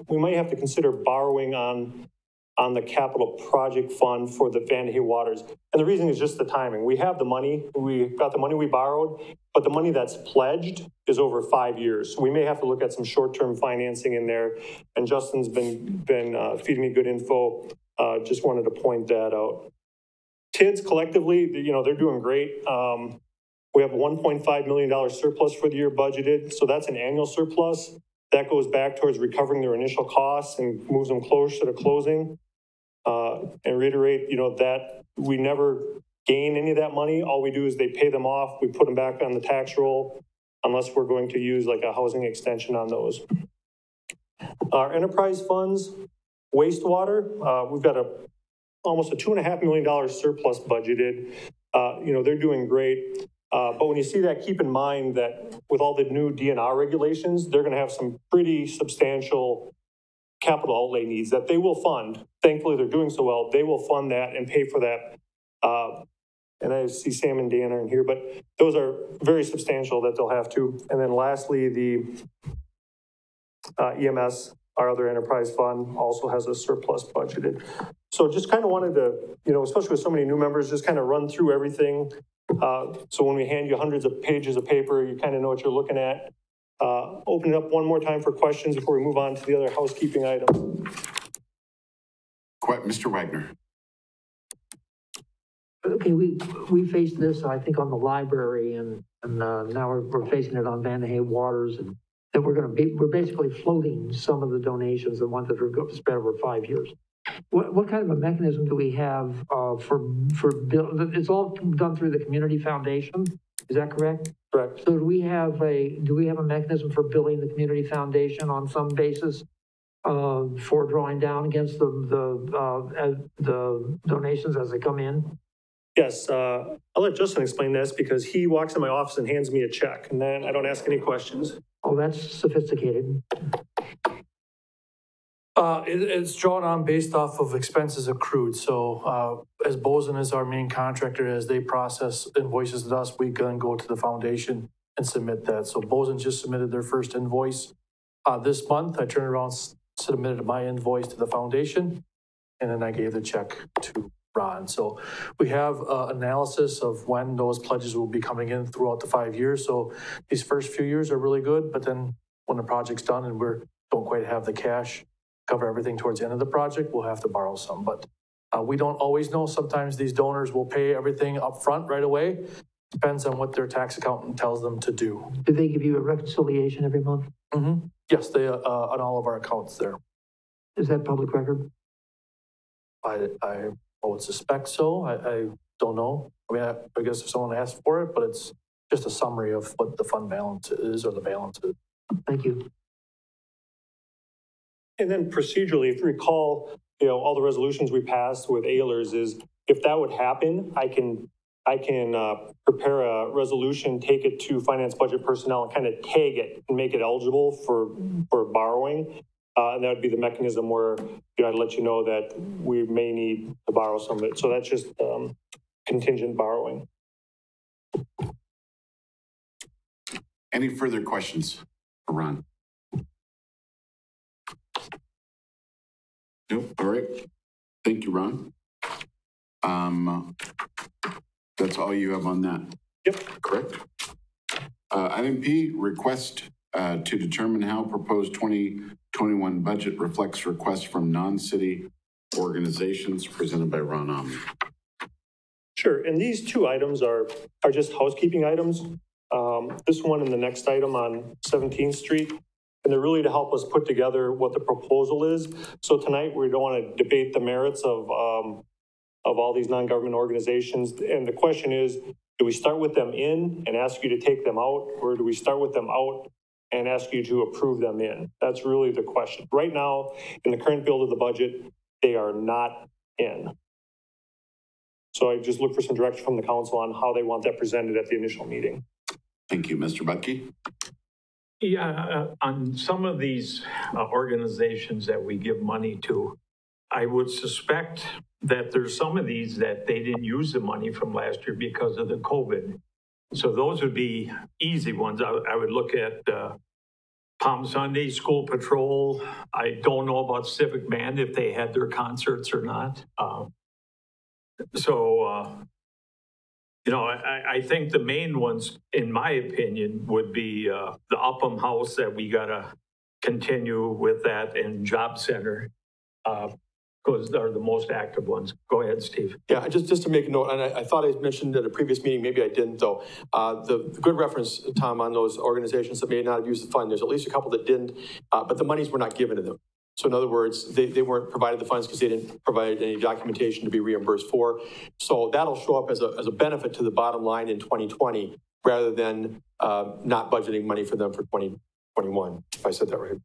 we might have to consider borrowing on the capital project fund for the Van de Hey Waters. And the reason is just the timing. We have the money, we got the money we borrowed, but the money that's pledged is over 5 years. So we may have to look at some short-term financing in there. And Justin's been feeding me good info. Just wanted to point that out. TIDS collectively, they're doing great. We have a $1.5 million surplus for the year budgeted. So that's an annual surplus. That goes back towards recovering their initial costs and moves them closer to closing. And reiterate, that we never gain any of that money. All we do is they pay them off. We put them back on the tax roll unless we're going to use like a housing extension on those. Our enterprise funds, wastewater, we've got almost a $2.5 million surplus budgeted. They're doing great. But when you see that, keep in mind that with all the new DNR regulations, they're going to have some pretty substantial capital outlay needs that they will fund. Thankfully, they're doing so well. They will fund that and pay for that. And I see Sam and Dan are in here, but those are very substantial that they'll have to. And then lastly, the EMS, our other enterprise fund, also has a surplus budgeted. So just kind of wanted to, especially with so many new members, just kind of run through everything. So when we hand you hundreds of pages of paper, you kind of know what you're looking at. Open it up one more time for questions before we move on to the other housekeeping items. Mr. Wagner. Okay, we faced this, I think, on the library, and now we're facing it on Van de Hey Waters, and that we're basically floating some of the donations, the ones that are spread over 5 years. What kind of a mechanism do we have for it's all done through the community foundation? Is that correct? Correct. So do we have a mechanism for billing the community foundation on some basis for drawing down against the donations as they come in? Yes, I'll let Justin explain this because he walks in my office and hands me a check, and then I don't ask any questions. Oh, that's sophisticated. It's drawn on based off of expenses accrued. So as Bozen is our main contractor, as they process invoices with us, we can go to the foundation and submit that. So Bozen just submitted their first invoice this month. I turned around, submitted my invoice to the foundation, and then I gave the check to Ron. So we have analysis of when those pledges will be coming in throughout the 5 years. So these first few years are really good, but then when the project's done and we don't quite have the cash to cover everything towards the end of the project, we'll have to borrow some. But we don't always know. Sometimes these donors will pay everything up front right away. Depends on what their tax accountant tells them to do. Do they give you a reconciliation every month? Mm-hmm. Yes, they on all of our accounts there. Is that public record? I would suspect so. I don't know. I mean, I guess if someone asked for it, but it's just a summary of what the fund balance is or the balance is. Thank you. And then procedurally, if you recall, all the resolutions we passed with Ehlers is if that would happen, I can prepare a resolution, take it to finance budget personnel and kind of tag it and make it eligible for borrowing. And that would be the mechanism where I'd let you know that we may need to borrow some of it. So that's just contingent borrowing. Any further questions for Ron? Nope. All right. Thank you, Ron. That's all you have on that? Yep. Correct. Item P, request to determine how proposed 2021 budget reflects requests from non-city organizations, presented by Ron Omni. Sure. And these two items are just housekeeping items. This one and the next item on 17th Street. And they're really to help us put together what the proposal is. So tonight we don't want to debate the merits of all these non-government organizations. And the question is, do we start with them in and ask you to take them out, or do we start with them out and ask you to approve them in? That's really the question. Right now, in the current build of the budget, they are not in. So I just look for some direction from the council on how they want that presented at the initial meeting. Thank you, Mr. Butke. Yeah, on some of these organizations that we give money to, I would suspect that there's some of these that they didn't use the money from last year because of the COVID. So those would be easy ones. I would look at Palm Sunday, School Patrol. I don't know about Civic Band if they had their concerts or not. I think the main ones, in my opinion, would be the Upham House that we got to continue with that, and Job Center, because they're the most active ones. Go ahead, Steve. Yeah, just to make a note, and I thought I mentioned at a previous meeting, maybe I didn't though, the good reference, Tom, on those organizations that may not have used the fund, there's at least a couple that didn't, but the monies were not given to them. So in other words, they weren't provided the funds because they didn't provide any documentation to be reimbursed for. So that'll show up as a benefit to the bottom line in 2020, rather than not budgeting money for them for 2021, if I said that right.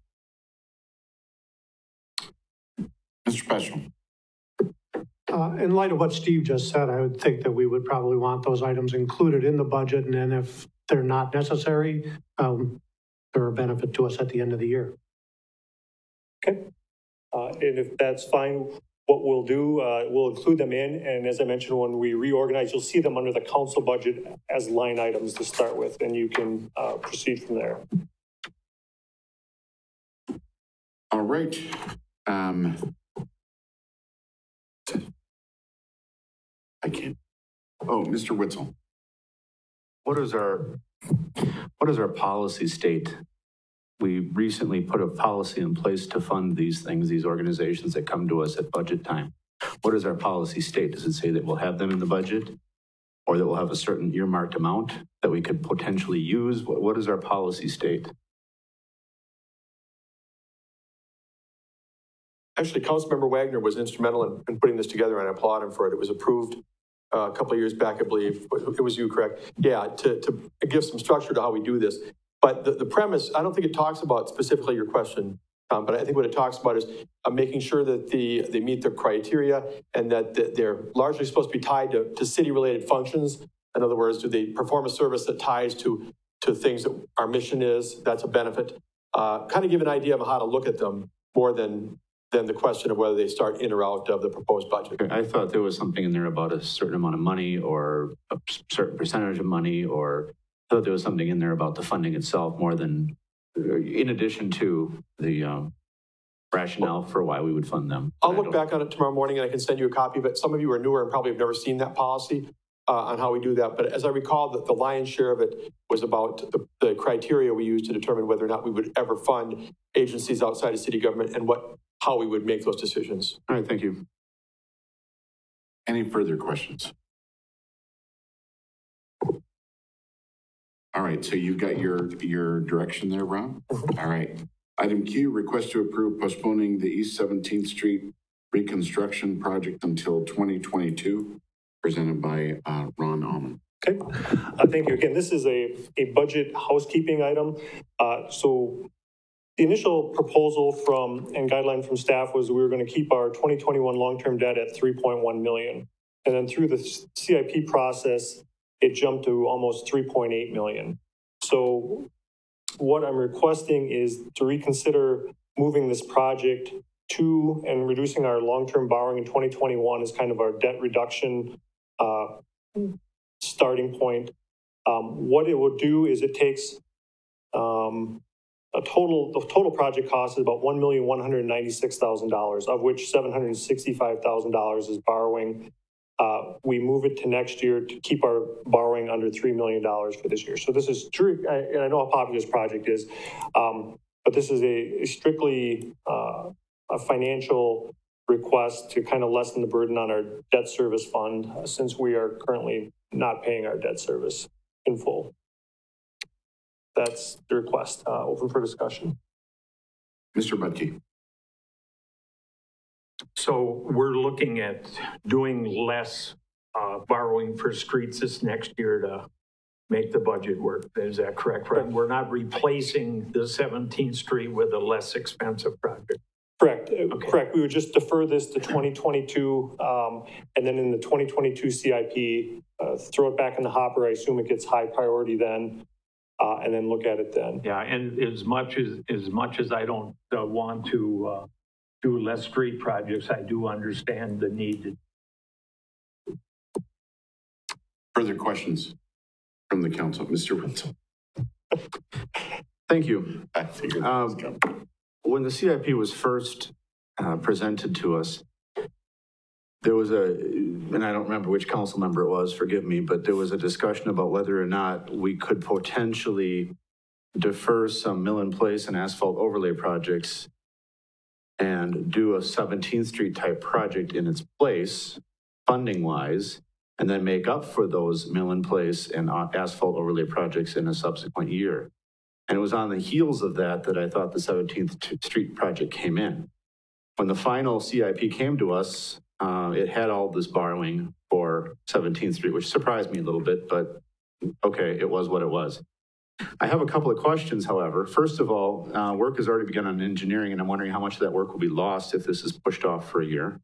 Mr. Special. In light of what Steve just said, I would think that we would probably want those items included in the budget, and then if they're not necessary, they're a benefit to us at the end of the year. Okay. And if that's fine, what we'll do, we'll include them in. And as I mentioned, when we reorganize, you'll see them under the council budget as line items to start with, and you can proceed from there. All right. I can't. Oh, Mr. Witzel. What is our policy state? We recently put a policy in place to fund these things, these organizations that come to us at budget time. What is our policy state? Does it say that we'll have them in the budget, or that we'll have a certain earmarked amount that we could potentially use? What is our policy state? Actually, Councilmember Wagner was instrumental in putting this together, and I applaud him for it. It was approved a couple of years back, I believe. It was you, correct? Yeah, to give some structure to how we do this. But the premise, I don't think it talks about specifically your question, but I think what it talks about is making sure that they meet the criteria, and that they're largely supposed to be tied to city-related functions. In other words, do they perform a service that ties to things that our mission is? That's a benefit. Kind of give an idea of how to look at them more than the question of whether they start in or out of the proposed budget. I thought there was something in there about a certain amount of money, or a certain percentage of money, or I thought there was something in there about the funding itself more than, in addition to the rationale for why we would fund them. I'll look back on it tomorrow morning and I can send you a copy, but some of you are newer and probably have never seen that policy on how we do that. But as I recall, the lion's share of it was about the criteria we use to determine whether or not we would ever fund agencies outside of city government and how we would make those decisions. All right, thank you. Any further questions? All right, so you've got your direction there, Ron? All right. Item Q, request to approve postponing the East 17th Street Reconstruction project until 2022, presented by Ron Alman. Okay, thank you. Again, this is a budget housekeeping item. So the initial proposal and guideline from staff was we were going to keep our 2021 long-term debt at 3.1 million. And then through the CIP process, it jumped to almost 3.8 million. So what I'm requesting is to reconsider moving this project to and reducing our long-term borrowing in 2021 as kind of our debt reduction starting point. What it will do is it takes the total project cost is about $1,196,000, of which $765,000 is borrowing. We move it to next year to keep our borrowing under $3 million for this year. So this is true, and I know how popular this project is, but this is a strictly a financial request to kind of lessen the burden on our debt service fund since we are currently not paying our debt service in full. That's the request. Open for discussion. Mr. Budke. So we're looking at doing less borrowing for streets this next year to make the budget work. Is that correct? Right? We're not replacing the 17th Street with a less expensive project. Correct. Okay. Correct. We would just defer this to 2022, and then in the 2022 CIP, throw it back in the hopper. I assume it gets high priority then, and then look at it then. Yeah, and as much as I don't want to do less street projects, I do understand the need. Further questions from the council, Mr. Wenzel? Thank you. I figured that was coming. When the CIP was first presented to us, there was and I don't remember which council member it was, forgive me, but there was a discussion about whether or not we could potentially defer some mill in place and asphalt overlay projects and do a 17th Street type project in its place, funding wise, and then make up for those mill in place and asphalt overlay projects in a subsequent year. And it was on the heels of that I thought the 17th Street project came in. When the final CIP came to us, it had all this borrowing for 17th Street, which surprised me a little bit, but okay, it was what it was. I have a couple of questions, however. First of all, work has already begun on engineering, and I'm wondering how much of that work will be lost if this is pushed off for a year.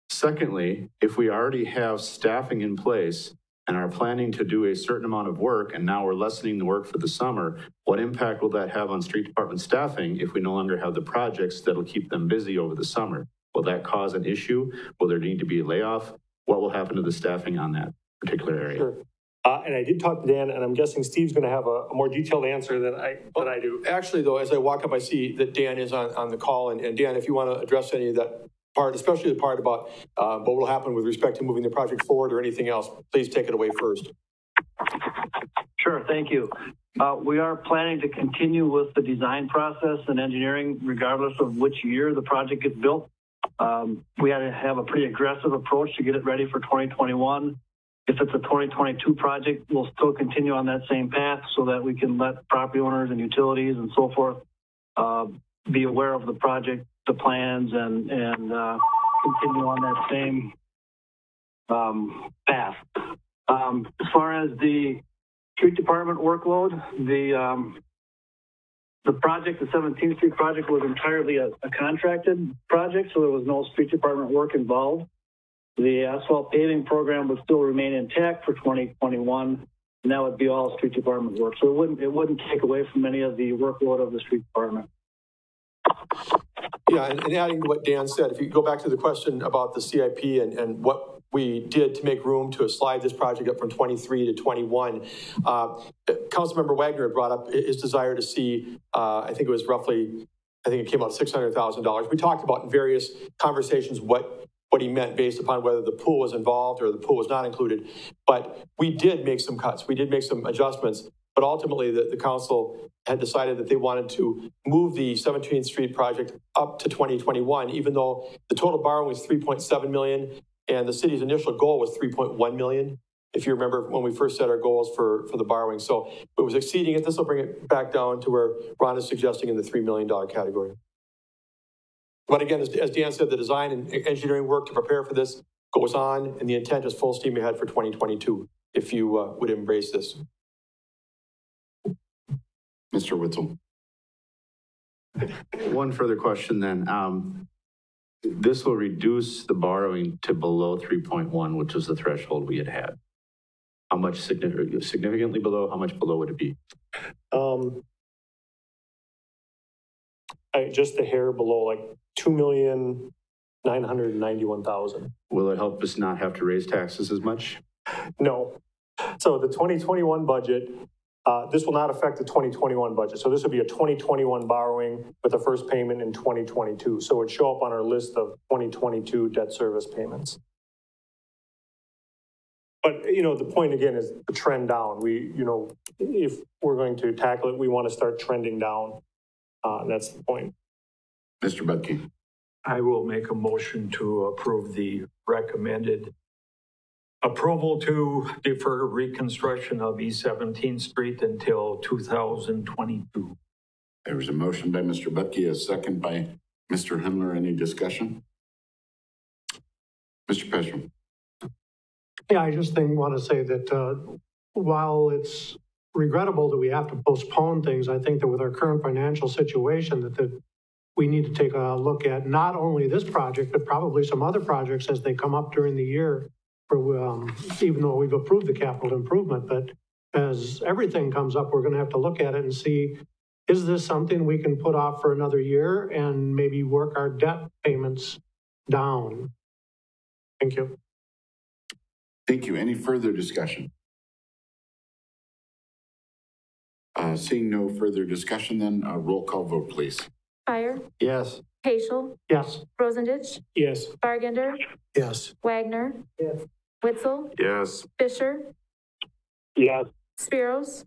Secondly, if we already have staffing in place and are planning to do a certain amount of work, and now we're lessening the work for the summer, what impact will that have on street department staffing if we no longer have the projects that'll keep them busy over the summer? Will that cause an issue? Will there need to be a layoff? What will happen to the staffing on that particular area? Sure. And I did talk to Dan, and I'm guessing Steve's going to have a more detailed answer than I do. Actually, though, as I walk up, I see that Dan is on the call. And Dan, if you want to address any of that part, especially the part about what will happen with respect to moving the project forward or anything else, please take it away first. Sure, thank you. We are planning to continue with the design process and engineering regardless of which year the project gets built. We had to have a pretty aggressive approach to get it ready for 2021. If it's a 2022 project, we'll still continue on that same path so that we can let property owners and utilities and so forth be aware of the project, the plans, and continue on that same path. As far as the street department workload, the project, the 17th Street project, was entirely a contracted project, so there was no street department work involved. The asphalt paving program would still remain intact for 2021, and that would be all street department work. So it wouldn't take away from any of the workload of the street department. Yeah, and adding to what Dan said, if you go back to the question about the CIP and what we did to make room to slide this project up from 23 to 21, Councilmember Wagner brought up his desire to see, I think it was roughly I think it came out $600,000. We talked about in various conversations what he meant based upon whether the pool was involved or the pool was not included. But we did make some cuts. We did make some adjustments. But ultimately, the council had decided that they wanted to move the 17th Street project up to 2021, even though the total borrowing was $3.7 million and the city's initial goal was $3.1 million. If you remember when we first set our goals for the borrowing. So it was exceeding it. This will bring it back down to where Ron is suggesting in the $3 million category. But again, as Dan said, the design and engineering work to prepare for this goes on, and the intent is full steam ahead for 2022, if you would embrace this. Mr. Witzel. One further question then. This will reduce the borrowing to below 3.1, which was the threshold we had. How much significantly below? How much below would it be? Just a hair below, like $2,991,000. Will it help us not have to raise taxes as much? No. So the 2021 budget, this will not affect the 2021 budget. So this will be a 2021 borrowing with the first payment in 2022. So it would show up on our list of 2022 debt service payments. But, the point again is the trend down. If we're going to tackle it, we want to start trending down. That's the point. Mr. Budke. I will make a motion to approve the recommended approval to defer reconstruction of East 17th Street until 2022. There was a motion by Mr. Budke, a second by Mr. Himmler. Any discussion? Mr. Pesham. Yeah, I just want to say that while it's regrettable that we have to postpone things, I think that with our current financial situation that we need to take a look at not only this project, but probably some other projects as they come up during the year, even though we've approved the capital improvement. But as everything comes up, we're going to have to look at it and see, is this something we can put off for another year and maybe work our debt payments down? Thank you. Thank you. Any further discussion? Seeing no further discussion, then roll call vote, please. Fire. Yes. Hazel. Yes. Rosendich. Yes. Bargender. Yes. Wagner. Yes. Witzel. Yes. Fisher. Yes. Spiros.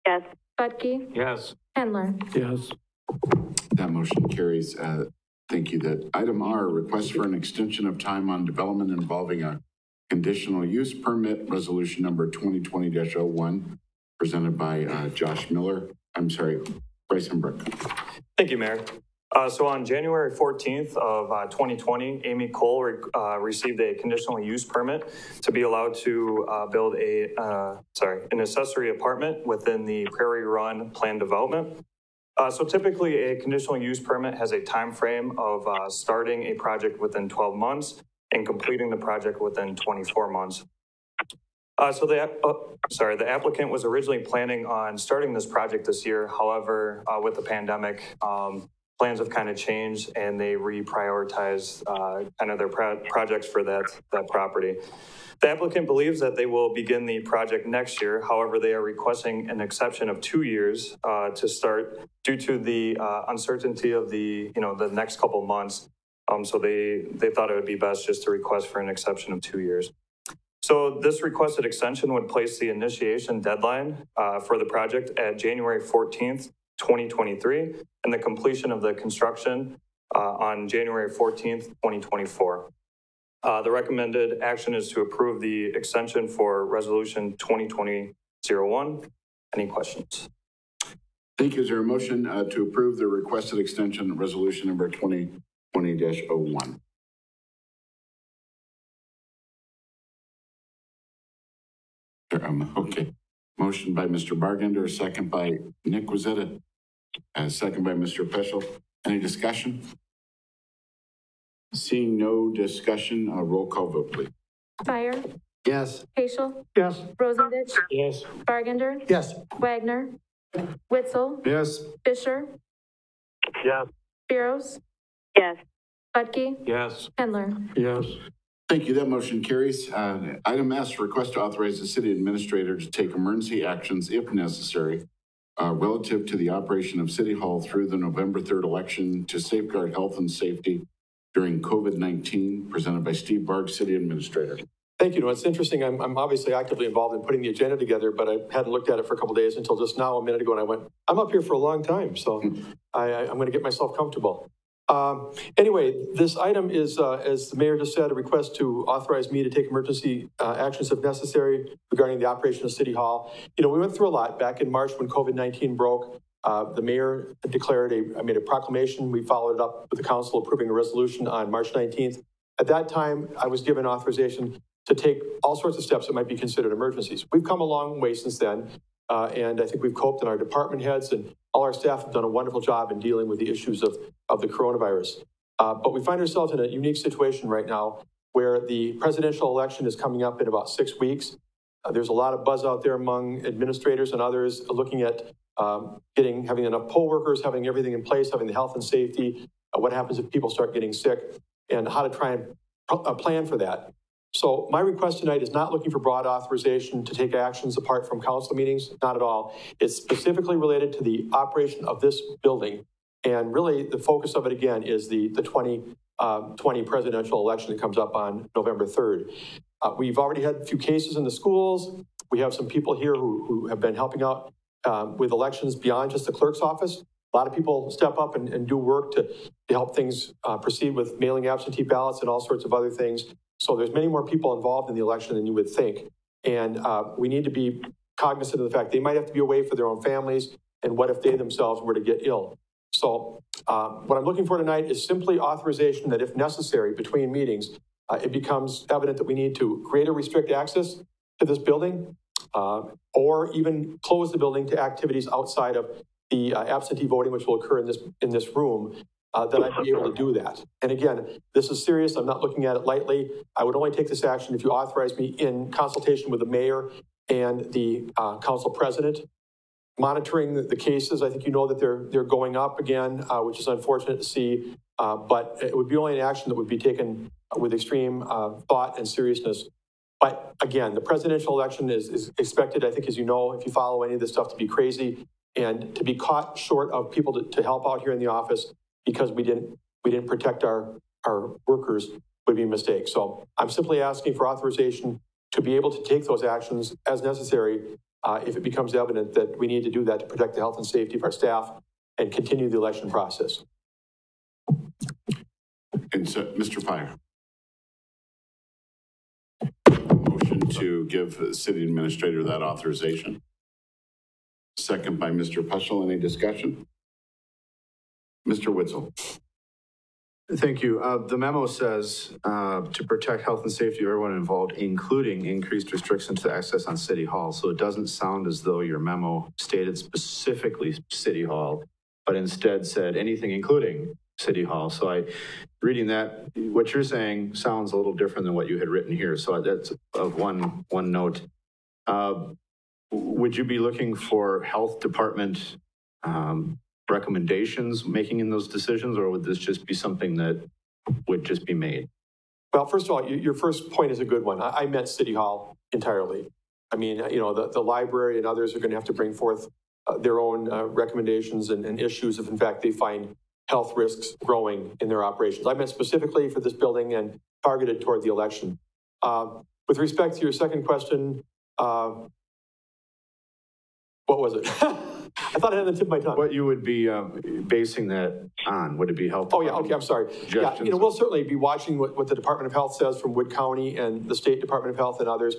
Yes. Budke. Yes. Hendler. Yes. That motion carries. Thank you. That item R, request for an extension of time on development involving a conditional use permit, resolution number 2020-01, presented by Bryson Brook. Thank you, Mayor. So on January 14th of 2020, Amy Cole received a conditional use permit to be allowed to build an accessory apartment within the Prairie Run planned development. So typically a conditional use permit has a time frame of starting a project within 12 months and completing the project within 24 months. So the applicant was originally planning on starting this project this year. However, with the pandemic, plans have kind of changed and they reprioritized kind of their projects for that property. The applicant believes that they will begin the project next year. However, they are requesting an exception of 2 years to start due to the uncertainty of the next couple months. So they thought it would be best just to request for an exception of 2 years. So this requested extension would place the initiation deadline for the project at January 14th, 2023, and the completion of the construction on January 14th, 2024. The recommended action is to approve the extension for resolution 2020-01. Any questions? Thank you. Is there a motion to approve the requested extension, resolution number 2020-01? Okay. Motion by Mr. Bargender, a second by Nick. Was that a second by Mr. Peschel? Any discussion? Seeing no discussion, roll call vote, please. Fire. Yes. Hazel. Yes. Rosendich. Yes. Bargender. Yes. Wagner. Witzel. Yes. Fisher. Yes. Spiros. Yes. Budke. Yes. Hendler. Yes. Thank you. That motion carries. Item S, request to authorize the city administrator to take emergency actions if necessary relative to the operation of City Hall through the November 3rd election to safeguard health and safety during COVID-19, presented by Steve Bark, City Administrator. Thank you. No, it's interesting. I'm obviously actively involved in putting the agenda together, but I hadn't looked at it for a couple of days until just now, a minute ago, and I went, I'm up here for a long time, so I'm going to get myself comfortable. Anyway, this item is, as the mayor just said, a request to authorize me to take emergency actions if necessary regarding the operation of City Hall. You know, we went through a lot back in March when COVID-19 broke. The mayor declared made a proclamation. We followed it up with the council approving a resolution on March 19th. At that time, I was given authorization to take all sorts of steps that might be considered emergencies. We've come a long way since then, and I think we've coped, and our department heads and all our staff have done a wonderful job in dealing with the issues of the coronavirus. But we find ourselves in a unique situation right now where the presidential election is coming up in about 6 weeks. There's a lot of buzz out there among administrators and others looking at having enough poll workers, having everything in place, having the health and safety, what happens if people start getting sick, and how to try and plan for that. So my request tonight is not looking for broad authorization to take actions apart from council meetings, not at all. It's specifically related to the operation of this building. And really the focus of it again is the 2020 presidential election that comes up on November 3rd. We've already had a few cases in the schools. We have some people here who have been helping out with elections beyond just the clerk's office. A lot of people step up and do work to help things proceed with mailing absentee ballots and all sorts of other things. So there's many more people involved in the election than you would think. And we need to be cognizant of the fact they might have to be away for their own families. And what if they themselves were to get ill? So what I'm looking for tonight is simply authorization that if necessary between meetings, it becomes evident that we need to greater restrict access to this building or even close the building to activities outside of the absentee voting, which will occur in this room. That I'd be able to do that. And again, this is serious. I'm not looking at it lightly. I would only take this action if you authorize me in consultation with the mayor and the council president. Monitoring the cases, I think you know that they're going up again, which is unfortunate to see, but it would be only an action that would be taken with extreme thought and seriousness. But again, the presidential election is expected, I think, as you know, if you follow any of this stuff, to be crazy and to be caught short of people to help out here in the office because we didn't protect our workers would be a mistake. So I'm simply asking for authorization to be able to take those actions as necessary if it becomes evident that we need to do that to protect the health and safety of our staff and continue the election process. And so, Mr. Fire. Motion to give the city administrator that authorization. Second by Mr. Peschel. Any discussion? Mr. Witzel. Thank you. The memo says to protect health and safety of everyone involved, including increased restrictions to access on City Hall. So it doesn't sound as though your memo stated specifically City Hall, but instead said anything including City Hall. So reading that, what you're saying sounds a little different than what you had written here. So that's of one note. Would you be looking for health department recommendations making in those decisions, or would this just be something that would just be made? Well, first of all, your first point is a good one. I meant City Hall entirely. I mean, you know, the library and others are going to have to bring forth their own recommendations and issues if, in fact, they find health risks growing in their operations. I meant specifically for this building and targeted toward the election. With respect to your second question, what was it? I thought I had the tip of my tongue. What you would be basing that on? Would it be health? Oh, yeah. Okay. I'm sorry. Yeah, you know, we'll certainly be watching what the Department of Health says from Wood County and the State Department of Health and others.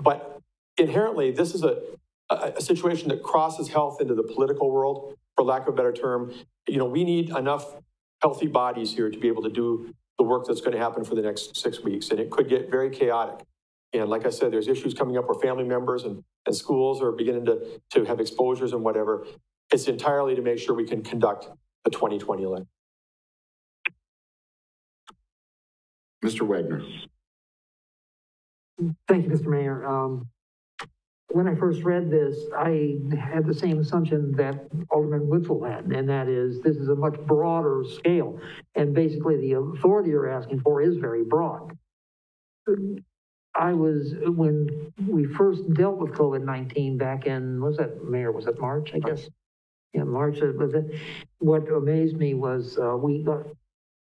But inherently, this is a situation that crosses health into the political world, for lack of a better term. You know, we need enough healthy bodies here to be able to do the work that's going to happen for the next 6 weeks. And it could get very chaotic. And like I said, there's issues coming up where family members and schools are beginning to have exposures and whatever. It's entirely to make sure we can conduct the 2020 election. Mr. Wagner. Thank you, Mr. Mayor. When I first read this, I had the same assumption that Alderman Witzel had, and that is this is a much broader scale. And basically the authority you're asking for is very broad. When we first dealt with COVID-19 back in, was that Mayor? Was that March, I guess? Yeah, March, what amazed me was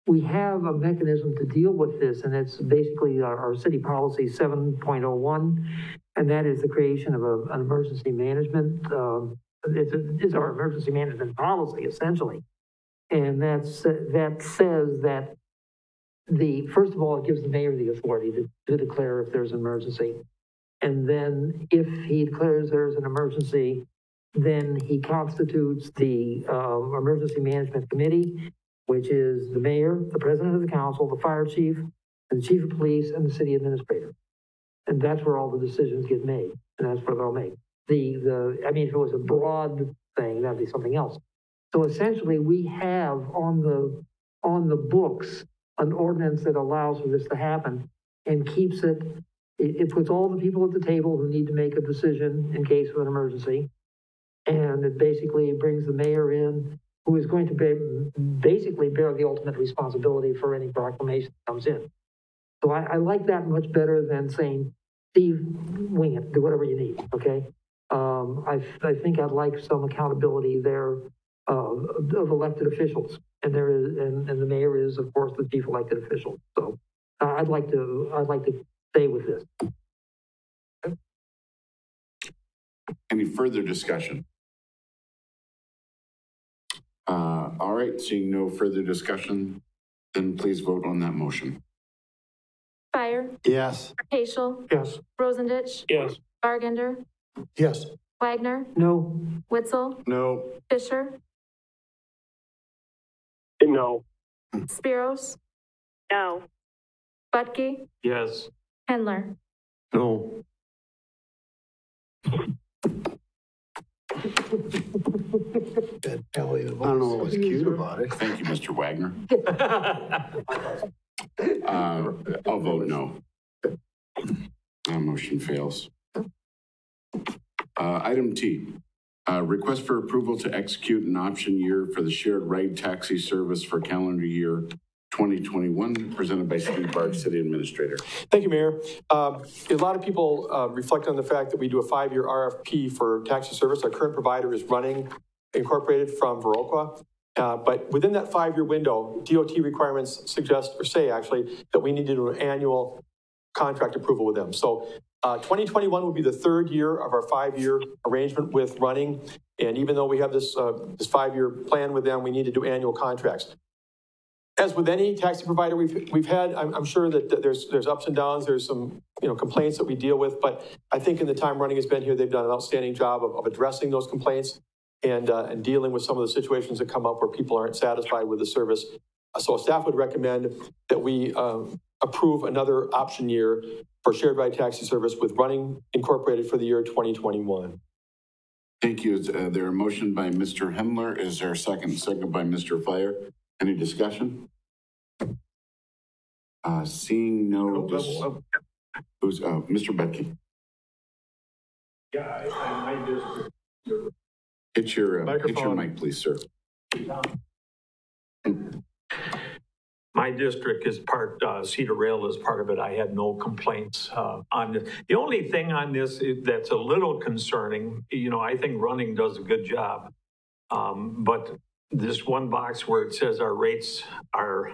we have a mechanism to deal with this, and it's basically our city policy 7.01, and that is the creation of an emergency management. It's our emergency management policy, essentially. And that says that first of all, it gives the mayor the authority to declare if there's an emergency. And then if he declares there's an emergency, then he constitutes the Emergency Management Committee, which is the mayor, the president of the council, the fire chief, and the chief of police, and the city administrator. And that's where all the decisions get made, and that's where they'll make. I mean, if it was a broad thing, that'd be something else. So essentially, we have on the books an ordinance that allows for this to happen and keeps it puts all the people at the table who need to make a decision in case of an emergency. And it basically brings the mayor in, who is going to basically bear the ultimate responsibility for any proclamation that comes in. So I like that much better than saying, Steve, wing it, do whatever you need, okay? I think I'd like some accountability there of elected officials. And there is, and the mayor is, of course, the chief elected official. So I'd like to stay with this. Any further discussion? All right, seeing no further discussion, then please vote on that motion. Fire. Yes. Paschal. Yes. Rosendich. Yes. Bargender. Yes. Wagner. No. Witzel. No. Fisher. No. Spiros. No. Butke. Yes. Hendler. No. I don't know what was cute about it. Thank you, Mr. Wagner. I'll vote no. That motion fails. Item T, request for approval to execute an option year for the shared ride taxi service for calendar year 2021, presented by Steve Barge, City Administrator. Thank you, Mayor. A lot of people reflect on the fact that we do a 5-year RFP for taxi service. Our current provider is Running Incorporated from Viroqua. But within that 5-year window, DOT requirements suggest, or say actually, that we need to do an annual contract approval with them. So 2021 will be the third year of our 5-year arrangement with Running. And even though we have this 5-year plan with them, we need to do annual contracts. As with any taxi provider we've had, I'm sure that there's ups and downs. There's some complaints that we deal with, but I think in the time Running has been here, they've done an outstanding job of addressing those complaints and dealing with some of the situations that come up where people aren't satisfied with the service. So staff would recommend that we approve another option year for shared ride taxi service with Running Incorporated for the year 2021. Thank you. There a motion by Mr. Hendler. Is there a second? Second by Mr. Fire. Any discussion? Seeing no, who's Mr. Betke? Yeah, I just Hit your mic, please, sir. My district is Cedar Rail is part of it. I had no complaints on this. The only thing on this that's a little concerning, I think Running does a good job, but this one box where it says our rates are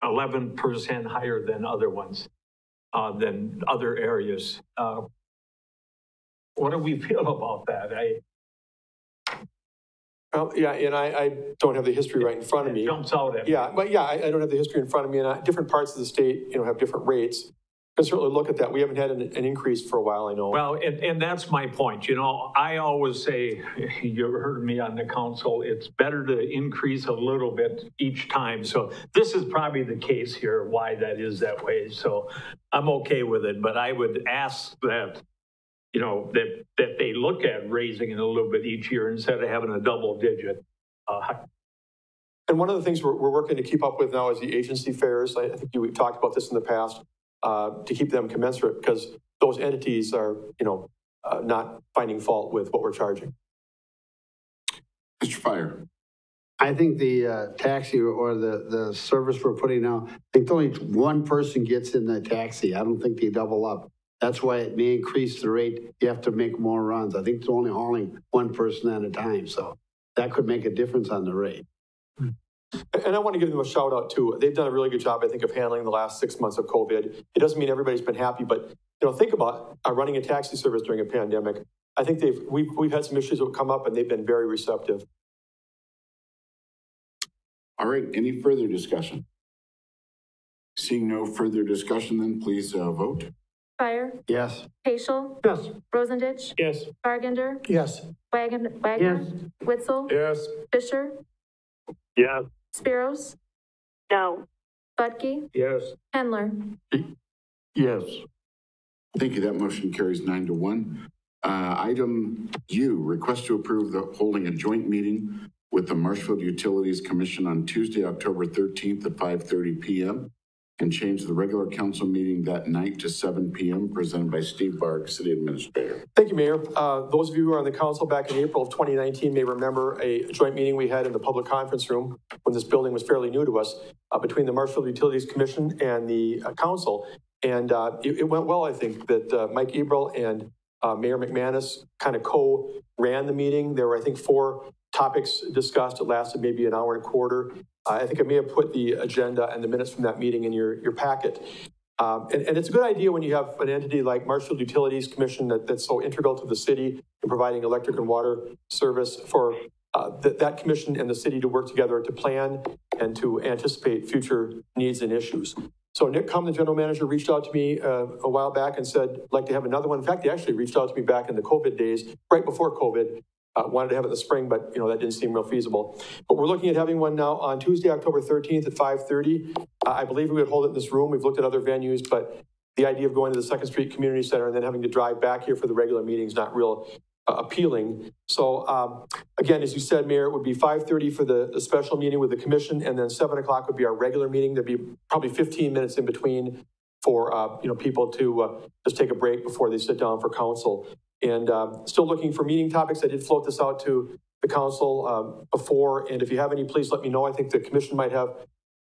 11% higher than other ones, than other areas. What do we feel about that? Well, yeah, and I don't have the history right in front of me. It jumps out at me. Yeah, but yeah, I don't have the history in front of me, and different parts of the state, have different rates. I can certainly look at that. We haven't had an increase for a while, I know. Well, and that's my point. I always say, you heard me on the council, it's better to increase a little bit each time. So this is probably the case here, why that is that way. So I'm okay with it, but I would ask that, that they look at raising it a little bit each year instead of having a double digit. And one of the things we're working to keep up with now is the agency fares. I think we've talked about this in the past. To keep them commensurate, because those entities are, not finding fault with what we're charging. Mr. Fire. I think the taxi or the service we're putting out, I think only one person gets in the taxi. I don't think they double up. That's why it may increase the rate. You have to make more runs. I think it's only hauling one person at a time. So that could make a difference on the rate. And I want to give them a shout out too. They've done a really good job, I think, of handling the last 6 months of COVID. It doesn't mean everybody's been happy, but think about running a taxi service during a pandemic. I think we've had some issues that have come up, and they've been very receptive. All right, any further discussion? Seeing no further discussion, then please vote. Fire, Yes. Paschal, Yes. Rosendich, Yes. Bargender, Yes. Wagner, Yes. Witzel, Yes. Fisher, Yes. Spiros, No. Budke, Yes. Hendler. Yes. Thank you. That motion carries 9-1. Item U, request to approve holding a joint meeting with the Marshfield Utilities Commission on Tuesday, October 13th at 5:30 p.m. and change the regular council meeting that night to 7 p.m. presented by Steve Barg, City Administrator. Thank you, Mayor. Those of you who were on the council back in April of 2019 may remember a joint meeting we had in the public conference room when this building was fairly new to us between the Marshfield Utilities Commission and the council. And it went well, I think, that Mike Ebrel and Mayor McManus kind of co-ran the meeting. There were, I think, 4 topics discussed. It lasted maybe an hour and a quarter. I think I may have put the agenda and the minutes from that meeting in your packet. And it's a good idea when you have an entity like Marshfield Utilities Commission that's so integral to the city in providing electric and water service for that commission and the city to work together to plan and to anticipate future needs and issues. So Nick Cum, the general manager, reached out to me a while back and said, I'd like to have another one. In fact, he actually reached out to me back in the COVID days, right before COVID. Wanted to have it in the spring, but that didn't seem real feasible. But we're looking at having one now on Tuesday, October 13th at 5:30. I believe we would hold it in this room. We've looked at other venues, but the idea of going to the 2nd Street Community Center and then having to drive back here for the regular meeting is not real appealing. So again, as you said, Mayor, it would be 5:30 for the special meeting with the commission, and then 7 o'clock would be our regular meeting. There'd be probably 15 minutes in between for people to just take a break before they sit down for council. And still looking for meeting topics. I did float this out to the council before, and if you have any, please let me know. I think the commission might have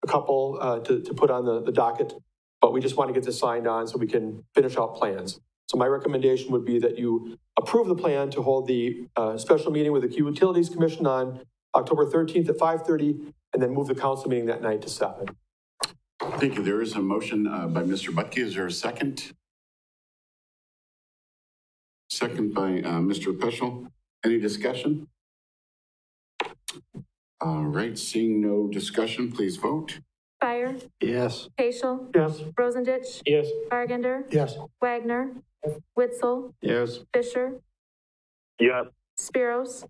a couple to put on the docket, but we just want to get this signed on so we can finish out plans. So my recommendation would be that you approve the plan to hold the special meeting with the Utilities Commission on October 13th at 5:30, and then move the council meeting that night to 7. Thank you. There is a motion by Mr. Budke. Is there a second? Second by Mr. Paschal. Any discussion? All right, seeing no discussion, please vote. Fire, Yes. Paschal, Yes. Rosendich, Yes. Bargender, Yes. Wagner, Witzel, Yes. Fisher, Yes. Spiros,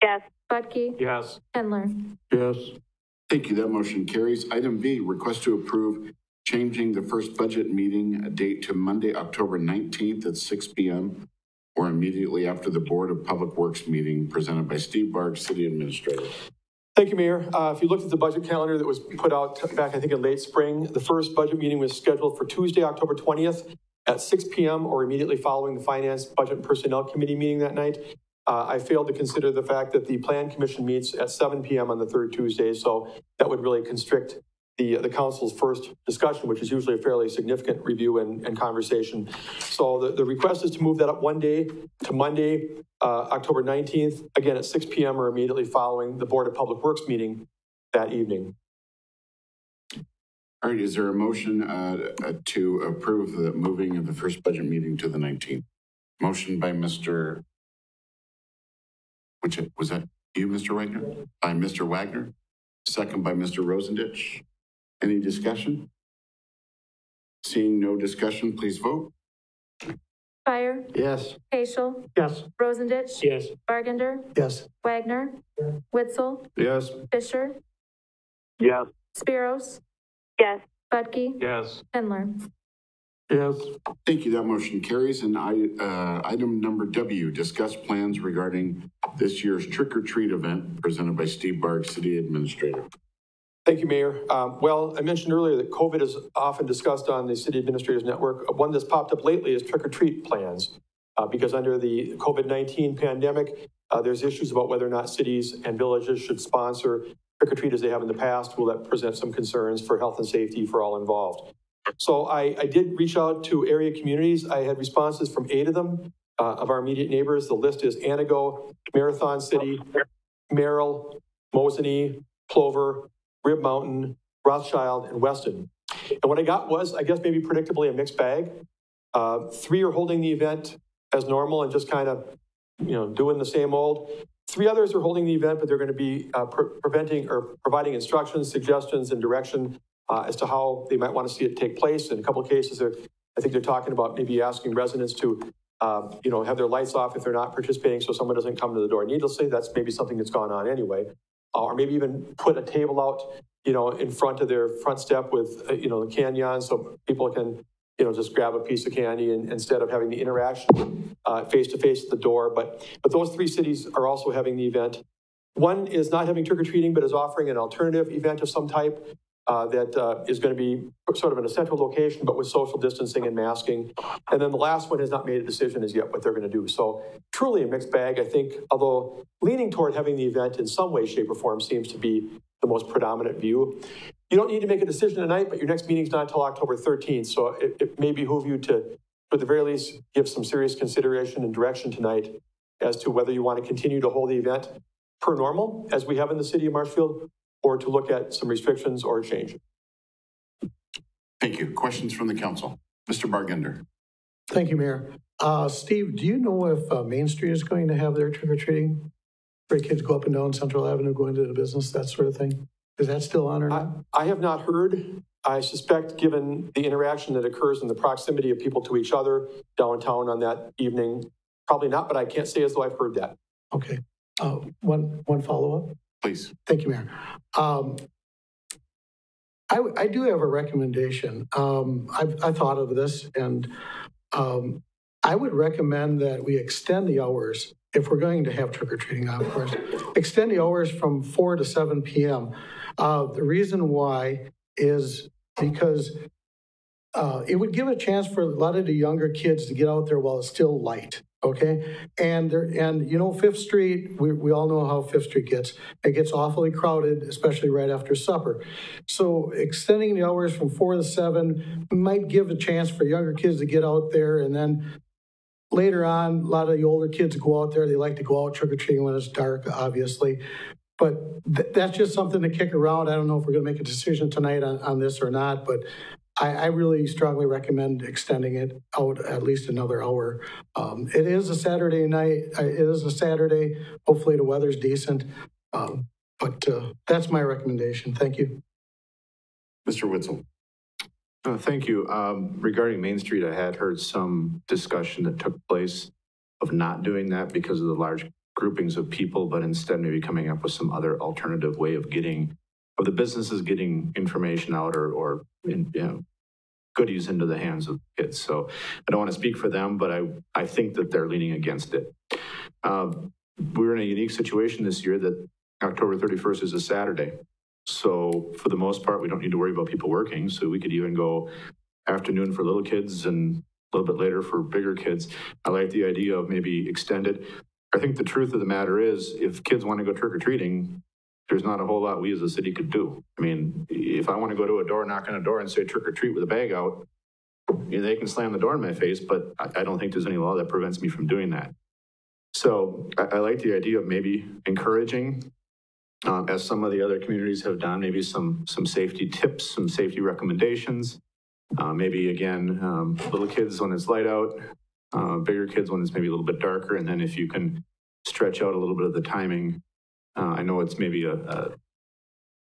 Yes. Budke, Yes. Hendler. Yes. Thank you. That motion carries. Item B, request to approve changing the first budget meeting date to Monday, October 19th at 6 p.m. or immediately after the Board of Public Works meeting presented by Steve Barg, City Administrator. Thank you, Mayor. If you looked at the budget calendar that was put out back, I think, in late spring, the first budget meeting was scheduled for Tuesday, October 20th at 6 p.m. or immediately following the Finance, Budget, and Personnel Committee meeting that night. I failed to consider the fact that the Plan Commission meets at 7 p.m. on the third Tuesday, so that would really constrict the council's first discussion, which is usually a fairly significant review and conversation. So the request is to move that up one day to Monday, October 19th, again at 6 p.m. or immediately following the Board of Public Works meeting that evening. All right, is there a motion to approve the moving of the first budget meeting to the 19th? Motion by Mr. Was that you, Mr. Wagner? By Mr. Wagner. Second by Mr. Rosendich. Any discussion? Seeing no discussion, please vote. Fire, Yes. Paschal, Yes. Rosendich, Yes. Bargender, Yes. Wagner, Witzel, Yes. Fisher, Yes. Spiros, Yes. Budke, Yes. Hendler. Yes. Thank you. That motion carries. And item number W, discuss plans regarding this year's trick-or-treat event presented by Steve Barg, City Administrator. Thank you, Mayor. Well, I mentioned earlier that COVID is often discussed on the City Administrators Network. One that's popped up lately is trick-or-treat plans, because under the COVID-19 pandemic, there's issues about whether or not cities and villages should sponsor trick-or-treat as they have in the past. Will that present some concerns for health and safety for all involved? So I did reach out to area communities. I had responses from 8 of them, of our immediate neighbors. The list is Anago, Marathon City, Merrill, Mosinee, Plover, Rib Mountain, Rothschild, and Weston. And what I got was, I guess maybe predictably, a mixed bag. 3 are holding the event as normal and just kind of, doing the same old. 3 others are holding the event, but they're going to be providing instructions, suggestions, and direction as to how they might want to see it take place. In a couple of cases, I think they're talking about maybe asking residents to, have their lights off if they're not participating so someone doesn't come to the door needlessly. That's maybe something that's gone on anyway. Or maybe even put a table out, in front of their front step with, the canyon so people can, just grab a piece of candy instead of having the interaction face-to-face at the door. But those 3 cities are also having the event. One is not having trick-or-treating, but is offering an alternative event of some type that is going to be sort of in a central location, but with social distancing and masking. And then the last one has not made a decision as yet what they're going to do. So truly a mixed bag, I think, although leaning toward having the event in some way, shape, or form seems to be the most predominant view. You don't need to make a decision tonight, but your next meeting's not until October 13th. So it may behoove you to, at the very least, give some serious consideration and direction tonight as to whether you want to continue to hold the event per normal, as we have in the city of Marshfield, or to look at some restrictions or change. Thank you. Questions from the council? Mr. Bargender. Thank you, Mayor. Steve, do you know if Main Street is going to have their trick-or-treating? For kids go up and down Central Avenue, go into the business, that sort of thing? Is that still on or not? I have not heard. I suspect, given the interaction that occurs in the proximity of people to each other downtown on that evening, probably not, but I can't say as though I've heard that. Okay. One follow-up? Please. Thank you, Mayor. I do have a recommendation. I thought of this, and I would recommend that we extend the hours, if we're going to have trick-or-treating, of course, extend the hours from 4 to 7 p.m. The reason why is because it would give a chance for a lot of the younger kids to get out there while it's still light. Okay. And 5th Street, we all know how 5th Street gets. It gets awfully crowded, especially right after supper. So extending the hours from 4 to 7 might give a chance for younger kids to get out there. And then later on, a lot of the older kids go out there. They like to go out trick-or-treating when it's dark, obviously. But that's just something to kick around. I don't know if we're going to make a decision tonight on this or not, but I really strongly recommend extending it out at least another hour. It is a Saturday night. It is a Saturday. Hopefully the weather's decent. But that's my recommendation. Thank you. Mr. Witzel. Thank you. Regarding Main Street, I had heard some discussion that took place of not doing that because of the large groupings of people, but instead maybe coming up with some other alternative way of the businesses getting information out or goodies into the hands of kids. So I don't want to speak for them, but I think that they're leaning against it. We're in a unique situation this year that October 31st is a Saturday. So for the most part, we don't need to worry about people working. So we could even go afternoon for little kids and a little bit later for bigger kids. I like the idea of maybe extended. I think the truth of the matter is if kids want to go trick-or-treating, there's not a whole lot we as a city could do. I mean, if I want to go to a door, knock on a door and say trick or treat with a bag out, they can slam the door in my face, but I don't think there's any law that prevents me from doing that. So I like the idea of maybe encouraging, as some of the other communities have done, maybe some safety tips, some safety recommendations. Maybe again, little kids when it's light out, bigger kids when it's maybe a little bit darker. And then if you can stretch out a little bit of the timing, I know it's maybe a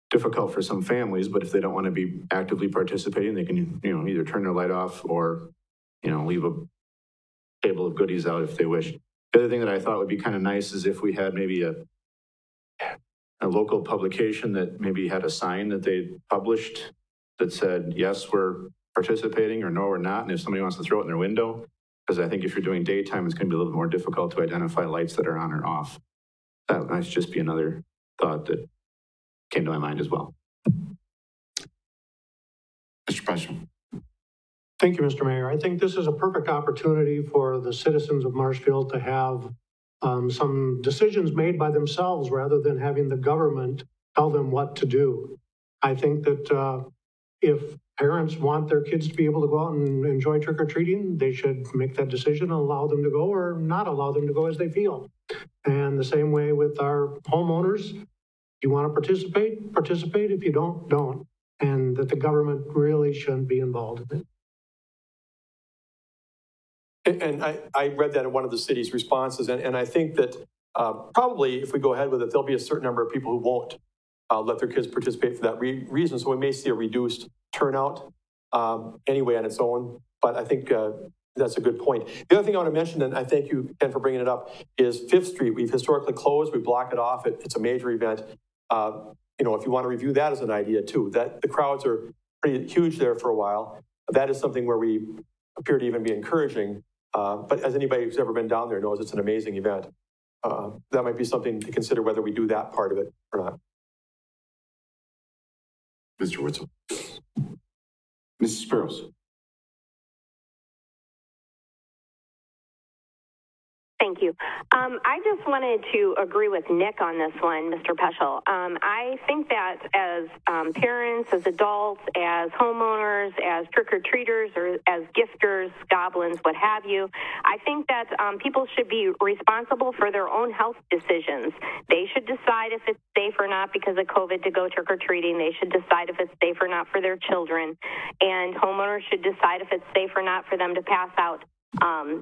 difficult for some families, but if they don't want to be actively participating, they can, either turn their light off or, leave a table of goodies out if they wish. The other thing that I thought would be kind of nice is if we had maybe a local publication that maybe had a sign that they published that said, yes, we're participating, or no, we're not. And if somebody wants to throw it in their window, because I think if you're doing daytime, it's going to be a little bit more difficult to identify lights that are on or off. That might just be another thought that came to my mind as well. Mr. President. Thank you, Mr. Mayor. I think this is a perfect opportunity for the citizens of Marshfield to have some decisions made by themselves rather than having the government tell them what to do. I think that if parents want their kids to be able to go out and enjoy trick-or-treating, they should make that decision and allow them to go or not allow them to go as they feel. And the same way with our homeowners. You want to participate, participate. If you don't, don't. And that the government really shouldn't be involved in it. And I read that in one of the city's responses, and I think that probably if we go ahead with it, there'll be a certain number of people who won't let their kids participate for that reason. So we may see a reduced turnout anyway on its own, but I think that's a good point. The other thing I want to mention, and I thank you, Ken, for bringing it up, is 5th Street. We've historically closed, we block it off. It's a major event. You know, if you want to review that as an idea too, that the crowds are pretty huge there for a while. That is something where we appear to even be encouraging. But as anybody who's ever been down there knows, it's an amazing event. That might be something to consider whether we do that part of it or not. Mr. Witzel. Mrs. Sparrows. Thank you. I just wanted to agree with Nick on this one, Mr. Peschel. I think that as parents, as adults, as homeowners, as trick-or-treaters, or as gifters, goblins, what have you, I think that people should be responsible for their own health decisions. They should decide if it's safe or not because of COVID to go trick-or-treating. They should decide if it's safe or not for their children. And homeowners should decide if it's safe or not for them to pass out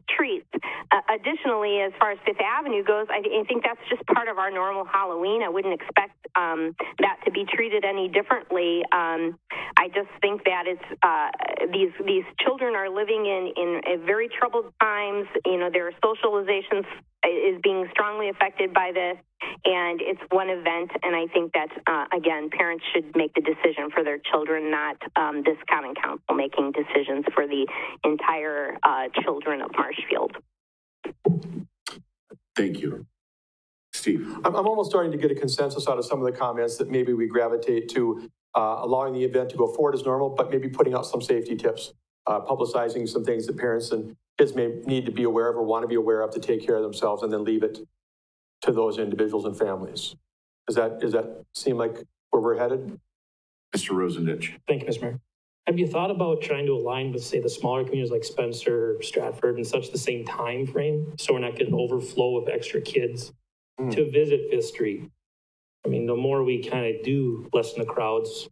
treats. Additionally, as far as Fifth Avenue goes, I think that's just part of our normal Halloween. I wouldn't expect that to be treated any differently. I just think that it's these children are living in very troubled times. You know, their socialization is being strongly affected by this, and it's one event. And I think that again, parents should make the decision for their children, not this common council making decisions for the entire children of Marshfield. Thank you. Steve. I'm almost starting to get a consensus out of some of the comments that maybe we gravitate to allowing the event to go forward as normal, but maybe putting out some safety tips, publicizing some things that parents and kids may need to be aware of or want to be aware of to take care of themselves, and then leave it to those individuals and families. Does that seem like where we're headed? Mr. Rosendich. Thank you, Mr. Mayor. Have you thought about trying to align with, say, the smaller communities like Spencer, Stratford, and such the same time frame, so we're not getting an overflow of extra kids to visit 5th Street? I mean, the more we kind of do lessen the crowds,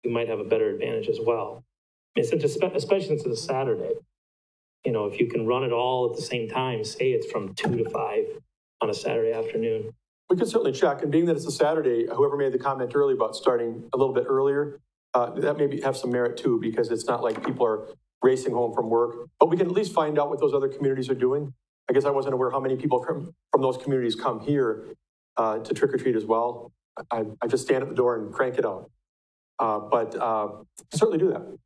we might have a better advantage as well. I mean, especially since it's a Saturday. You know, if you can run it all at the same time, say it's from 2 to 5 on a Saturday afternoon. We can certainly check, and being that it's a Saturday, whoever made the comment earlier about starting a little bit earlier, that may have some merit too, because it's not like people are racing home from work. But we can at least find out what those other communities are doing. I guess I wasn't aware how many people from those communities come here to trick-or-treat as well. I just stand at the door and crank it out. But certainly do that.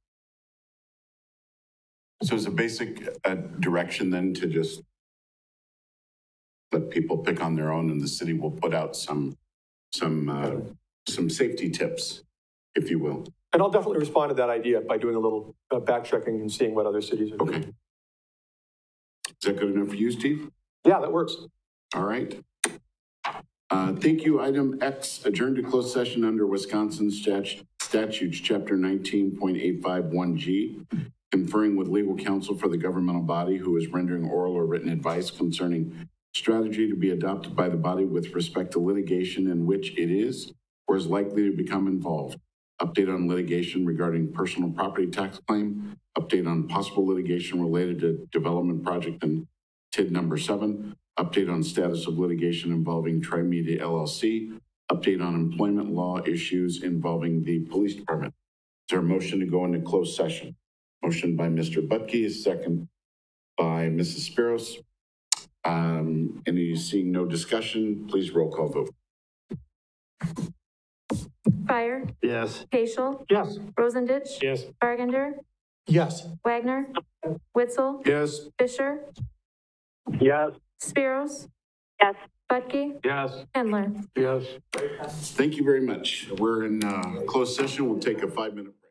So is a basic direction then to just let people pick on their own, and the city will put out some safety tips, if you will. And I'll definitely respond to that idea by doing a little back-checking and seeing what other cities are doing. Okay. Is that good enough for you, Steve? Yeah, that works. All right. Thank you. Item X, adjourned to closed session under Wisconsin statutes, chapter 19.851G, conferring with legal counsel for the governmental body who is rendering oral or written advice concerning strategy to be adopted by the body with respect to litigation in which it is or is likely to become involved. Update on litigation regarding personal property tax claim. Update on possible litigation related to development project and TID number 7. Update on status of litigation involving Trimedia LLC. Update on employment law issues involving the police department. Is there a motion to go into closed session? Motion by Mr. Butke, second by Mrs. Sparrows. Seeing no discussion, please roll call vote. Fire. Yes. Peschel. Yes. Rosendich. Yes. Bargender. Yes. Wagner. Witzel. Yes. Fisher. Yes. Sparrows. Yes. Butke. Yes. Handler. Yes. Thank you very much. We're in closed session. We'll take a 5-minute break.